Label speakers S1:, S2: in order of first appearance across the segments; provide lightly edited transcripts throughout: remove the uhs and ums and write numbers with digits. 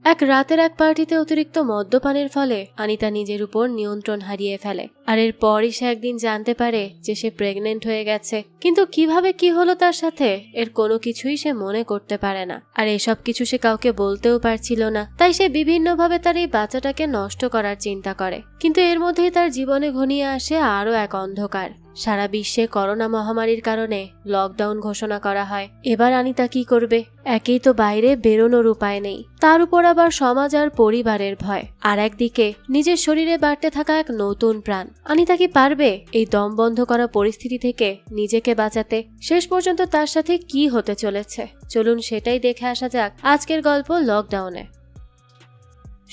S1: এক রাতের এক পার্টিতে অতিরিক্ত মদ্যপানের ফলে আনিতা নিজের উপর নিয়ন্ত্রণ হারিয়ে ফেলে। আর এরপরই সে একদিন জানতে পারে যে সে প্রেগনেন্ট হয়ে গেছে। কিন্তু কিভাবে কি হলো তার সাথে এর কোনো কিছুই সে মনে করতে পারে না। আর এসব কিছু সে কাউকে বলতেও পারছিল না। তাই সে বিভিন্নভাবে তার এই বাচ্চাটাকে নষ্ট করার চিন্তা করে। কিন্তু এর মধ্যেই তার জীবনে ঘনিয়ে আসে আরও এক অন্ধকার। সারা বিশ্বে করোনা মহামারীর কারণে লকডাউন ঘোষণা করা হয়। এবার আনিতা কি করবে? একেই তো বাইরে বেরোনোর উপায় নেই, তার উপর আবার সমাজ আর পরিবারের ভয়, আর একদিকে নিজের শরীরে বাড়তে থাকা এক নতুন প্রাণ। আনিতা কি পারবে এই দম বন্ধ করা পরিস্থিতি থেকে নিজেকে বাঁচাতে? শেষ পর্যন্ত তার সাথে কি হতে চলেছে চলুন সেটাই দেখে আসা যাক আজকের গল্প লকডাউনে।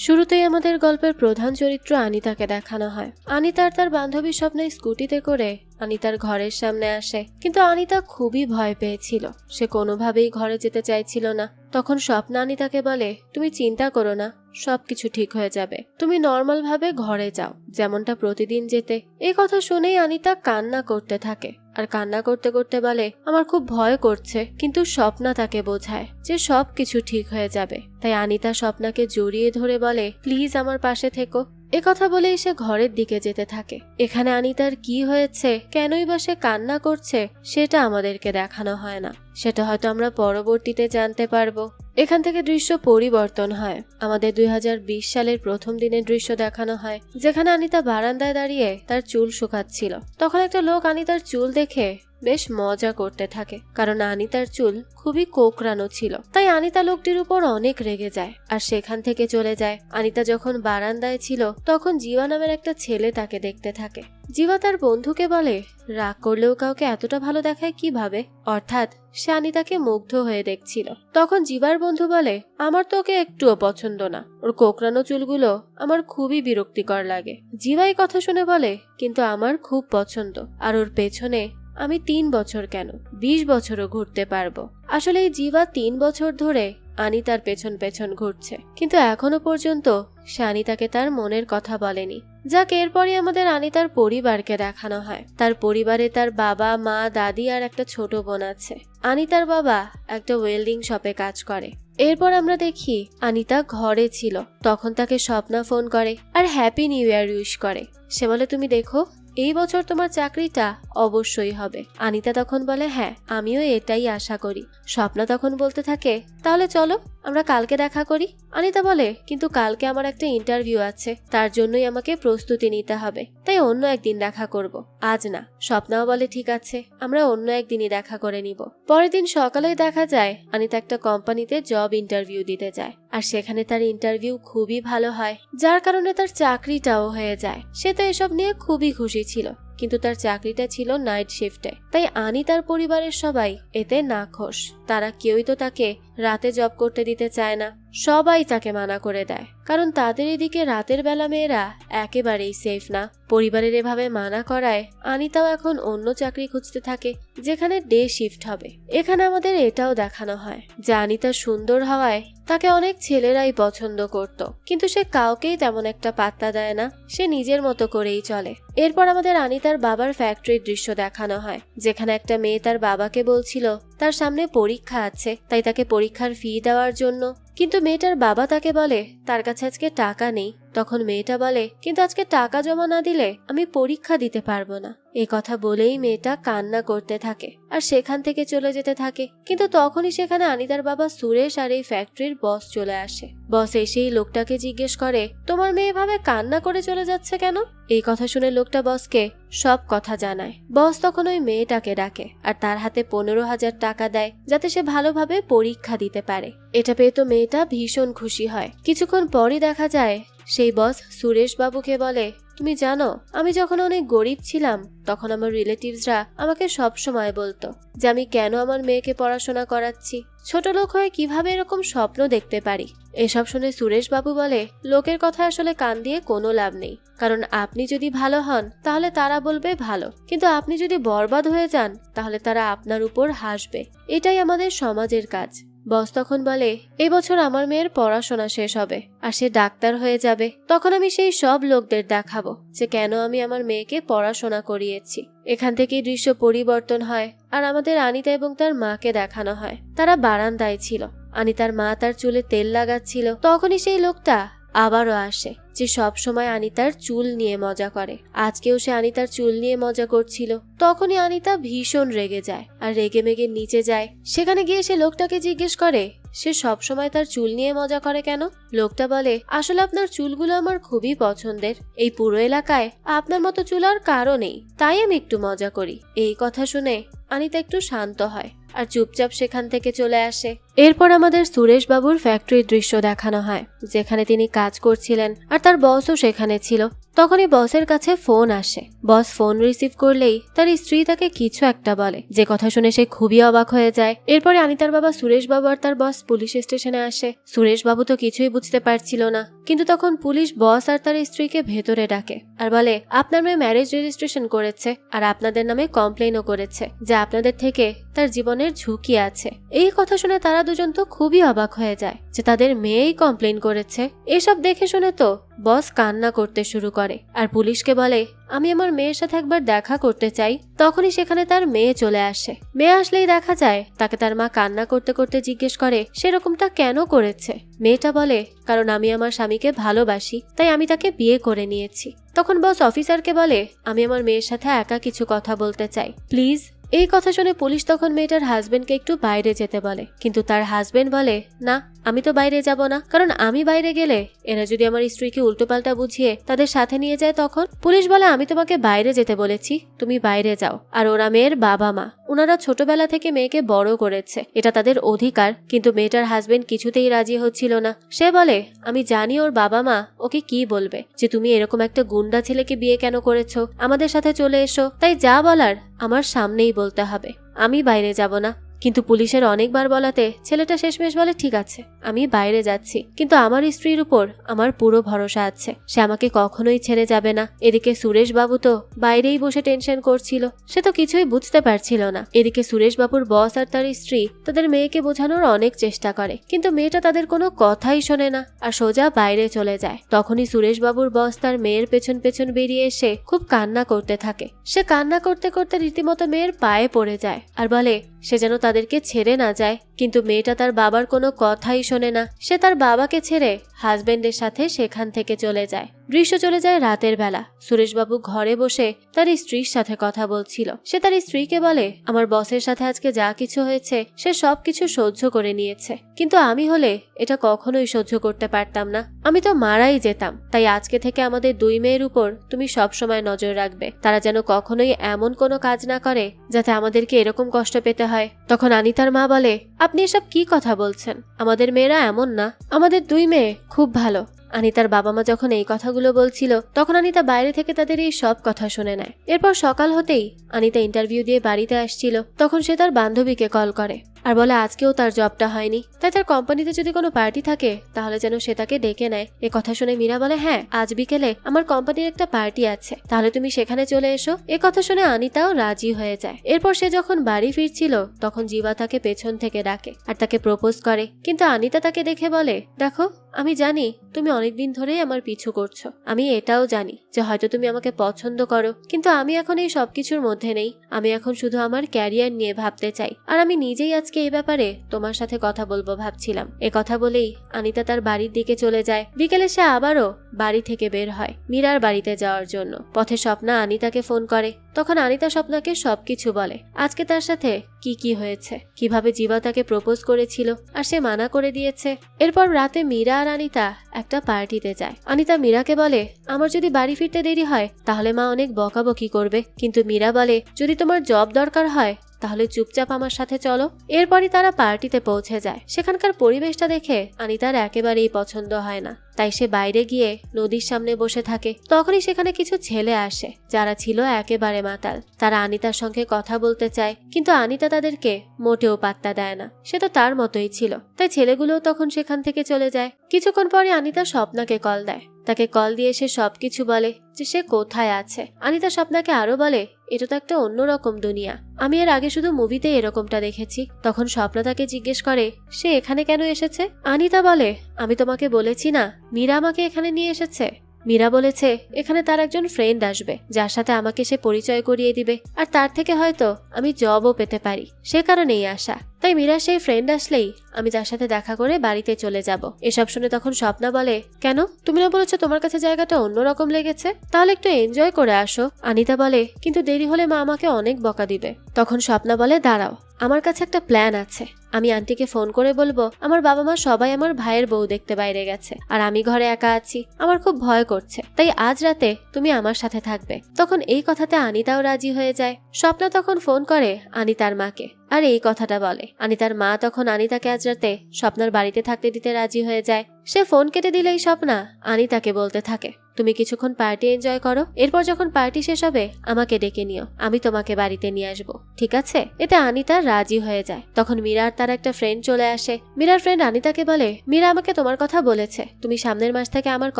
S1: শুরুতেই আমাদের গল্পের প্রধান চরিত্র আনিতাকে দেখানো হয়। আনিতা আর তার বান্ধবীর স্বপ্নে স্কুটিতে করে আনিতার ঘরের সামনে আসে। কিন্তু আনিতা খুবই ভয় পেয়েছিল, সে কোনোভাবেই ঘরে যেতে চাইছিল না। তখন স্বপ্ন আনিতাকে বলে, তুমি চিন্তা করো না, সবকিছু ঠিক হয়ে যাবে, তুমি নর্মাল ভাবে ঘরে যাও, যেমনটা প্রতিদিন যেতে। এই কথা শুনেই আনিতা কান্না করতে থাকে, আর কান্না করতে করতে বলে, আমার খুব ভয় করছে। কিন্তু স্বপ্না তাকে বোঝায় যে সবকিছু ঠিক হয়ে যাবে। তাই আনিতা স্বপ্নাকে জড়িয়ে ধরে বলে, প্লিজ আমার পাশে থেকো। কথা বলেই সে ঘরের দিকে যেতে থাকে। এখানে আনিতার কি হয়েছে, কেনই বা সে কান্না করছে, সেটা আমাদেরকে দেখানো হয় না। সেটা হয়তো আমরা পরবর্তীতে জানতে পারবো। এখান থেকে দৃশ্য পরিবর্তন হয়। আমাদের 2020 সালের প্রথম দিনের দৃশ্য দেখানো হয়, যেখানে আনিতা বারান্দায় দাঁড়িয়ে তার চুল শুকাচ্ছিল। তখন একটা লোক আনিতার চুল দেখে বেশ মজা করতে থাকে, কারণ আনিতার চুল খুবই কোকড়ানো ছিল। তাই আনিতা লোকটির উপর অনেক রেগে যায় আর সেখান থেকে চলে যায়। আনিতা যখন বারান্দায় ছিল তখন জীবা নামের একটা ছেলে তাকে দেখতে থাকে। জীবা তার বন্ধুকে বলে, রাগ করলেও কাউকে এতটা ভালো দেখায় কিভাবে? অর্থাৎ সে আনিতাকে মুগ্ধ হয়ে দেখছিল। তখন জীবার বন্ধু বলে, আমার তো ওকে একটুও পছন্দ না, ওর কোকড়ানো চুলগুলো আমার খুবই বিরক্তিকর লাগে। জীবা এই কথা শুনে বলে, কিন্তু আমার খুব পছন্দ, আর ওর পেছনে আমি 3 বছর কেন 20 বছরও ঘুরতে পারবো। আসলে এই জীবা 3 বছর ধরে আনিতার পেছন পেছন ঘুরছে, কিন্তু এখনো পর্যন্ত সে আনিতাকে তার মনের কথা বলেনি। যাক, এরপরই আমাদের আনিতার পরিবারকে দেখানো হয়। তার পরিবারে তার বাবা, মা, দাদি আর একটা ছোট বোন আছে। আনিতার বাবা একটা ওয়েল্ডিং শপে কাজ করে। এরপর আমরা দেখি আনিতা ঘরে ছিল, তখন তাকে স্বপ্না ফোন করে আর হ্যাপি নিউ ইয়ার উইশ করে। সে বলে, তুমি দেখো এই বছর তোমার চাকরিটা অবশ্যই হবে। আনিতা তখন বলে, হ্যাঁ আমিও এটাই আশা করি। স্বপ্না তখন বলতে থাকে, তাহলে চলো আমরা কালকে দেখা করি। আনিতা বলে, কিন্তু কালকে আমার একটা ইন্টারভিউ আছে, তার জন্যই আমাকে প্রস্তুতি নিতে হবে, তাই অন্য একদিন দেখা করব, আজ না। স্বপ্নাও বলে, ঠিক আছে, আমরা অন্য একদিনই দেখা করে নিব। পরের দিন সকালেই দেখা যায় আনিতা একটা কোম্পানিতে জব ইন্টারভিউ দিতে যায়, আর সেখানে তার ইন্টারভিউ খুবই ভালো হয়, যার কারণে তার চাকরিটাও হয়ে যায়। সে তো এসব নিয়ে খুবই খুশি ছিল, কিন্তু তার চাকরিটা ছিল নাইট শিফটে। তাই আনিতার পরিবারের সবাই এতে নাখোশ। তারা কেউই তো তাকে রাতে জব করতে দিতে চায় না, সবাই তাকে মানা করে দেয়, কারণ তাদের এদিকে রাতের বেলা মেয়েরা একেবারেই সেফ না। পরিবারের এভাবে মানা করায় আনিতাও এখন অন্য চাকরি খুঁজতে থাকে, যেখানে ডে শিফট হবে। এখানে আমাদের এটাও দেখানো হয় যে আনিতা সুন্দর হওয়ায় তাকে অনেক ছেলেরাই পছন্দ করত, কিন্তু সে কাউকেই তেমন একটা পাত্তা দেয় না, সে নিজের মতো করেই চলে। এরপর আমাদের আনিতার বাবার ফ্যাক্টরির দৃশ্য দেখানো হয়, যেখানে একটা মেয়ে তার বাবাকে বলছিল তার সামনে পরীক্ষা আছে, তাই তাকে পরীক্ষার ফি দেওয়ার জন্য। কিন্তু মেয়েটার বাবা তাকে বলে তার কাছে আজকে টাকা নেই। তখন মেয়েটা বলে, কিন্তু আজকে টাকা জমা না দিলে আমি পরীক্ষা দিতে পারবো না। এই কথা বলেই মেয়েটা কান্না করতে থাকে আর সেখান থেকে চলে যেতে থাকে। কিন্তু তখনই সেখানে আনিতার বাবা সুরেশ আর এই ফ্যাক্টরির বস চলে আসে। বস এসেই লোকটাকে জিজ্ঞেস করে, তোমার মেয়ে ভাবে কান্না করে চলে যাচ্ছে কেন? এই কথা শুনে লোকটা বসকে সব কথা জানায়। বস তখন ওই মেয়েটাকে ডাকে আর তার হাতে 15,000 টাকা দেয়, যাতে সে ভালোভাবে পরীক্ষা দিতে পারে। এটা পেয়ে তো মেয়েটা ভীষণ খুশি হয়। কিছুক্ষণ পরই দেখা যায় সেই বস সুরেশ বাবুকে বলে, তুমি জানো আমি যখন অনেক গরিব ছিলাম তখন আমার রিলেটিভসরা আমাকে সব সময় বলতো যে আমি কেন আমার মেয়েকে পড়াশোনা করাচ্ছি, ছোট লোক হয়ে কিভাবে এরকম স্বপ্ন দেখতে পারি। এসব শুনে সুরেশ বাবু বলে, লোকের কথা আসলে কান দিয়ে কোনো লাভ নেই, কারণ আপনি যদি ভালো হন তাহলে তারা বলবে ভালো, কিন্তু আপনি যদি বরবাদ হয়ে যান তাহলে তারা আপনার উপর হাসবে। এটাই আমাদের সমাজের কাজ। বস তখন বলে, এবছর আমার মেয়ের পড়াশোনা শেষ হবে আর সে ডাক্তার হয়ে যাবে, তখন আমি সেই সব লোকদের দেখাবো যে কেন আমি আমার মেয়েকে পড়াশোনা করিয়েছি। এখান থেকেই দৃশ্য পরিবর্তন হয় আর আমাদের আনিতা এবং তার মাকে দেখানো হয়। তারা বারান্দায় ছিল, আনিতার মা তার চুলে তেল লাগাচ্ছিল, তখনই সেই লোকটা আবারও আসে, যে সব সময় আনিতার চুল নিয়ে মজা করে। আজকেও সে আনিতার চুল নিয়ে মজা করছিল। তখনই আনিতা ভীষণ রেগে যায় আর রেগে মেগে নিচে যায়। সেখানে গিয়ে সে লোকটাকে জিজ্ঞেস করে সে সব সময় তার চুল নিয়ে মজা করে কেন। লোকটা বলে, আসলে আপনার চুলগুলো আমার খুবই পছন্দের, এই পুরো এলাকায় আপনার মতো চুল আর কারো নেই, তাই আমি একটু মজা করি। এই কথা শুনে আনিতা একটু শান্ত হয় আর চুপচাপ সেখান থেকে চলে আসে। এরপর আমাদের সুরেশ বাবুর ফ্যাক্টরির দৃশ্য দেখানো হয়, যেখানে তিনি কাজ করছিলেন আর তার বসও সেখানে ছিল। তখনই বসের কাছে ফোন আসে। বস ফোন রিসিভ করলেই তার স্ত্রী তাকে কিছু একটা বলে, যে কথা শুনে সে খুবই অবাক হয়ে যায়। এরপরে আনিতার বাবা সুরেশ বাবু আর তার বস পুলিশ স্টেশনে আসে। সুরেশ বাবু তো কিছুই বুঝতে পারছিল না, কিন্তু তখন পুলিশ বস আর তার স্ত্রীকে ভেতরে ডাকে আর বলে, আপনার মেয়ে ম্যারেজ রেজিস্ট্রেশন করেছে আর আপনাদের নামে কমপ্লেনও করেছে যে আপনাদের থেকে তার জীবনের ঝুঁকি আছে। এই কথা শুনে তারা দুজন তো খুবই অবাক হয়ে যায় যে তাদের মেয়েই কমপ্লেন করেছে। এসব দেখে শুনে তো বস কান্না করতে শুরু করে আর পুলিশকে বলে, আমি আমার মেয়ের সাথে একবার দেখা করতে চাই। তখনই সেখানে তার মেয়ে চলে আসে। মেয়ে আসলেই দেখা যায় তাকে তার মা কান্না করতে করতে জিজ্ঞেস করে সেরকমটা কেন করেছে। মেয়েটা বলে, কারণ আমি আমার স্বামীকে ভালোবাসি, তাই আমি তাকে বিয়ে করে নিয়েছি। তখন বস অফিসারকে বলে, আমি আমার মেয়ের সাথে একা কিছু কথা বলতে চাই, প্লিজ। এই কথা শুনে পুলিশ তখন মেয়েটার হাজবেন্ডকে একটু বাইরে যেতে বলে, কিন্তু তার হাজবেন্ড বলে, না, আমি তো বাইরে যাব না, কারণ আমি বাইরে গেলে এরা যদি আমার স্ত্রীকে উল্টোপাল্টা বুঝিয়ে তাদের সাথে নিয়ে যায় তখন। পুলিশ বলে, আমি তোমাকে বাইরে যেতে বলেছি, তুমি বাইরে যাও। আর ওরা মেয়ের বাবা মা, ওনারা ছোটবেলা থেকে মেয়েকে বড় করেছে, এটা তাদের অধিকার। কিন্তু মেয়েটার হাজবেন্ড কিছুতেই রাজি হচ্ছিল না। সে বলে, আমি জানি ওর বাবা মা ওকে কি বলবে, যে তুমি এরকম একটা গুন্ডা ছেলেকে বিয়ে কেন করেছো, আমাদের সাথে চলে এসো। তাই যা বলার আমার সামনেই বলতে হবে, আমি বাইরে যাব না। কিন্তু পুলিশের অনেকবার বলাতে ছেলেটা শেষমেশ বলে, ঠিক আছে, আমি বাইরে যাচ্ছি, কিন্তু আমার স্ত্রীর উপর আমার পুরো ভরসা আছে, সে আমাকে কখনোই ছেড়ে যাবে না। এদিকে সুরেশ বাবু তো বাইরেই বসে টেনশন করছিল, সে তো কিছুই বুঝতে পারছিল না। এদিকে সুরেশ বাবুর বস আর তার স্ত্রী তাদের মেয়েকে বোঝানোর অনেক চেষ্টা করে, কিন্তু মেয়েটা তাদের কোনো কথাই শোনে না আর সোজা বাইরে চলে যায়। তখনই সুরেশ বাবুর বস তার মেয়ের পেছন পেছন বেরিয়ে এসে খুব কান্না করতে থাকে। সে কান্না করতে করতে রীতিমতো মেয়ের পায়ে পড়ে যায় আর বলে সে যেন তাদেরকে ছেড়ে না যায়। কিন্তু মেয়েটা তার বাবার কোনো কথাই শোনে না। সে তার বাবাকে ছেড়ে হাজবেন্ডের সাথে সেখান থেকে চলে যায়। দৃশ্য চলে যায় রাতের বেলা। সুরেশবাবু ঘরে বসে তার স্ত্রীর সাথে কথা বলছিল। সে তার স্ত্রীকে বলে, আমার বসের সাথে আজকে যা কিছু হয়েছে সে সবকিছু সহ্য করে নিয়েছে, কিন্তু আমি হলে এটা কখনোই সহ্য করতে পারতাম না, আমি তো মারাই যেতাম। তাই আজকে থেকে আমাদের দুই মেয়ের উপর তুমি সব সময় নজর রাখবে, তারা যেন কখনোই এমন কোনো কাজ না করে যাতে আমাদেরকে এরকম কষ্ট পেতে হয়। তখন আনিতার মা বলে, আপনি এসব কি কথা বলছেন, আমাদের মেয়েরা এমন না, আমাদের দুই মেয়ে খুব ভালো। আনিতার বাবা মা যখন এই কথাগুলো বলছিল তখন আনিতা বাইরে থেকে তাদের এই সব কথা শুনে নেয়। এরপর সকাল হতেই আনিতা ইন্টারভিউ দিয়ে বাড়িতে আসছিল, তখন সে তার বান্ধবীকে কল করে আর বলে আজকেও তার জবটা হয়নি, তাই তার কোম্পানিতে যদি কোনো পার্টি থাকে তাহলে যেন সে তাকে ডেকে নেয়। এ কথা শুনে মীরা বলে, হ্যাঁ, আজ বিকেলে আমার কোম্পানির একটা পার্টি আছে, তাহলে তুমি সেখানে চলে এসো। এ কথা শুনে আনিতাও রাজি হয়ে যায়। এরপর সে যখন বাড়ি ফিরছিল তখন জিবা তাকে পেছন থেকে ডাকে আর তাকে প্রপোজ করে, কিন্তু আনিতা তাকে দেখে বলে, দেখো, আমি জানি তুমি অনেকদিন ধরেই আমার পিছু করছো, আমি এটাও জানি যে হয়তো তুমি আমাকে পছন্দ করো, কিন্তু আমি এখন এই সবকিছুর মধ্যে নেই, আমি এখন শুধু আমার ক্যারিয়ার নিয়ে ভাবতে চাই, আর আমি নিজেই আজকে এই ব্যাপারে তোমার সাথে কথা বলবো ভাবছিলাম। এ কথা বলেই আনিতা তার বাড়ির দিকে চলে যায়। বিকেলে সে আবারও বাড়ি থেকে বের হয় মীরার বাড়িতে যাওয়ার জন্য। পথে স্বপ্না আনিতাকে ফোন করে, তখন আনিতা স্বপ্নাকে সবকিছু বলে, আজকে তার সাথে কি কি হয়েছে, কিভাবে জিবা তাকে প্রপোজ করেছিল আর সে মানা করে দিয়েছে। এরপর রাতে মীরা আর আনিতা একটা পার্টিতে যায়। আনিতা মীরাকে বলে, আমার যদি বাড়ি ফিরতে দেরি হয় তাহলে মা অনেক বকাবকি করবে, কিন্তু মীরা বলে, যদি তোমার জব দরকার হয় তাহলে চুপচাপ আমার সাথে চলো। এরপরই তারা পার্টিতে পৌঁছে যায়। সেখানকার পরিবেশটা দেখে আনিতার একেবারেই পছন্দ হয় না, তাই সে বাইরে গিয়ে নদীর সামনে বসে থাকে। তখনই সেখানে কিছু ছেলে আসে যারা ছিল একেবারে মাতাল। তারা আনিতার সঙ্গে কথা বলতে চায়, কিন্তু আনিতা তাদেরকে মোটেও পাত্তা দেয় না, সে তো তার মতোই ছিল। তাই ছেলেগুলোও তখন সেখান থেকে চলে যায়। কিছুক্ষণ পরে আনিতা স্বপ্নাকে কল দেয়। তাকে কল দিয়ে সে সবকিছু বলে যে সে কোথায় আছে। আনিতা স্বপ্নাকে আরো বলে, এটা তো একটা অন্যরকম দুনিয়া, আমি এর আগে শুধু মুভিতে এরকমটা দেখেছি। তখন স্বপ্না তাকে জিজ্ঞেস করে, সে এখানে কেন এসেছে? আনিতা বলে, আমি তোমাকে বলেছি না, মীরা আমাকে এখানে নিয়ে এসেছে। মীরা বলেছে এখানে তার একজন ফ্রেন্ড আসবে যার সাথে আমাকে সে পরিচয় করিয়ে দিবে, আর তার থেকে হয়তো আমি জবও পেতে পারি, সে কারণেই আসা। তাই মীরা সেই ফ্রেন্ড আসলেই আমি তার সাথে দেখা করে বাড়িতে চলে যাব। এসব শুনে তখন স্বপ্না বলে, কেন, তুমি না বলেছো তোমার কাছে জায়গাটা অন্যরকম লেগেছে, তাহলে একটু এনজয় করে আসো। অনিতা বলে, কিন্তু দেরি হলে মা আমাকে অনেক বকা দিবে। তখন স্বপ্না বলে, দাঁড়াও, আমার কাছে একটা প্ল্যান আছে। আমি আন্টিকে ফোন করে বলবো আমার বাবা মা সবাই আমার ভাইয়ের বউ দেখতে বাইরে গেছে, আর আমি ঘরে একা আছি, আমার খুব ভয় করছে, তাই আজ রাতে তুমি আমার সাথে থাকবে। তখন এই কথাতে আনিতাও রাজি হয়ে যায়। স্বপ্না তখন ফোন করে আনিতার মাকে আর এই কথাটা বলে। আনিতার মা তখন আনিতাকে আজ রাতে স্বপ্নার বাড়িতে থাকতে দিতে রাজি হয়ে যায়। সে ফোন কেটে দিলেই স্বপ্না আনিতাকে বলতে থাকে, তুমি কিছুক্ষণ পার্টি এনজয় করো, এরপর যখন পার্টি শেষ হবে আমাকে ডেকে নিও, আমি তোমাকে বাড়িতে নিয়ে আসবো, ঠিক আছে? এতে আনিতা রাজি হয়ে যায়। তখন মীরার তার একটা ফ্রেন্ড চলে আসে। মীরার ফ্রেন্ড আনিতাকে বলে, মীরা আমাকে তোমার কথা বলেছে, তুমি সামনের মাস থেকে আমার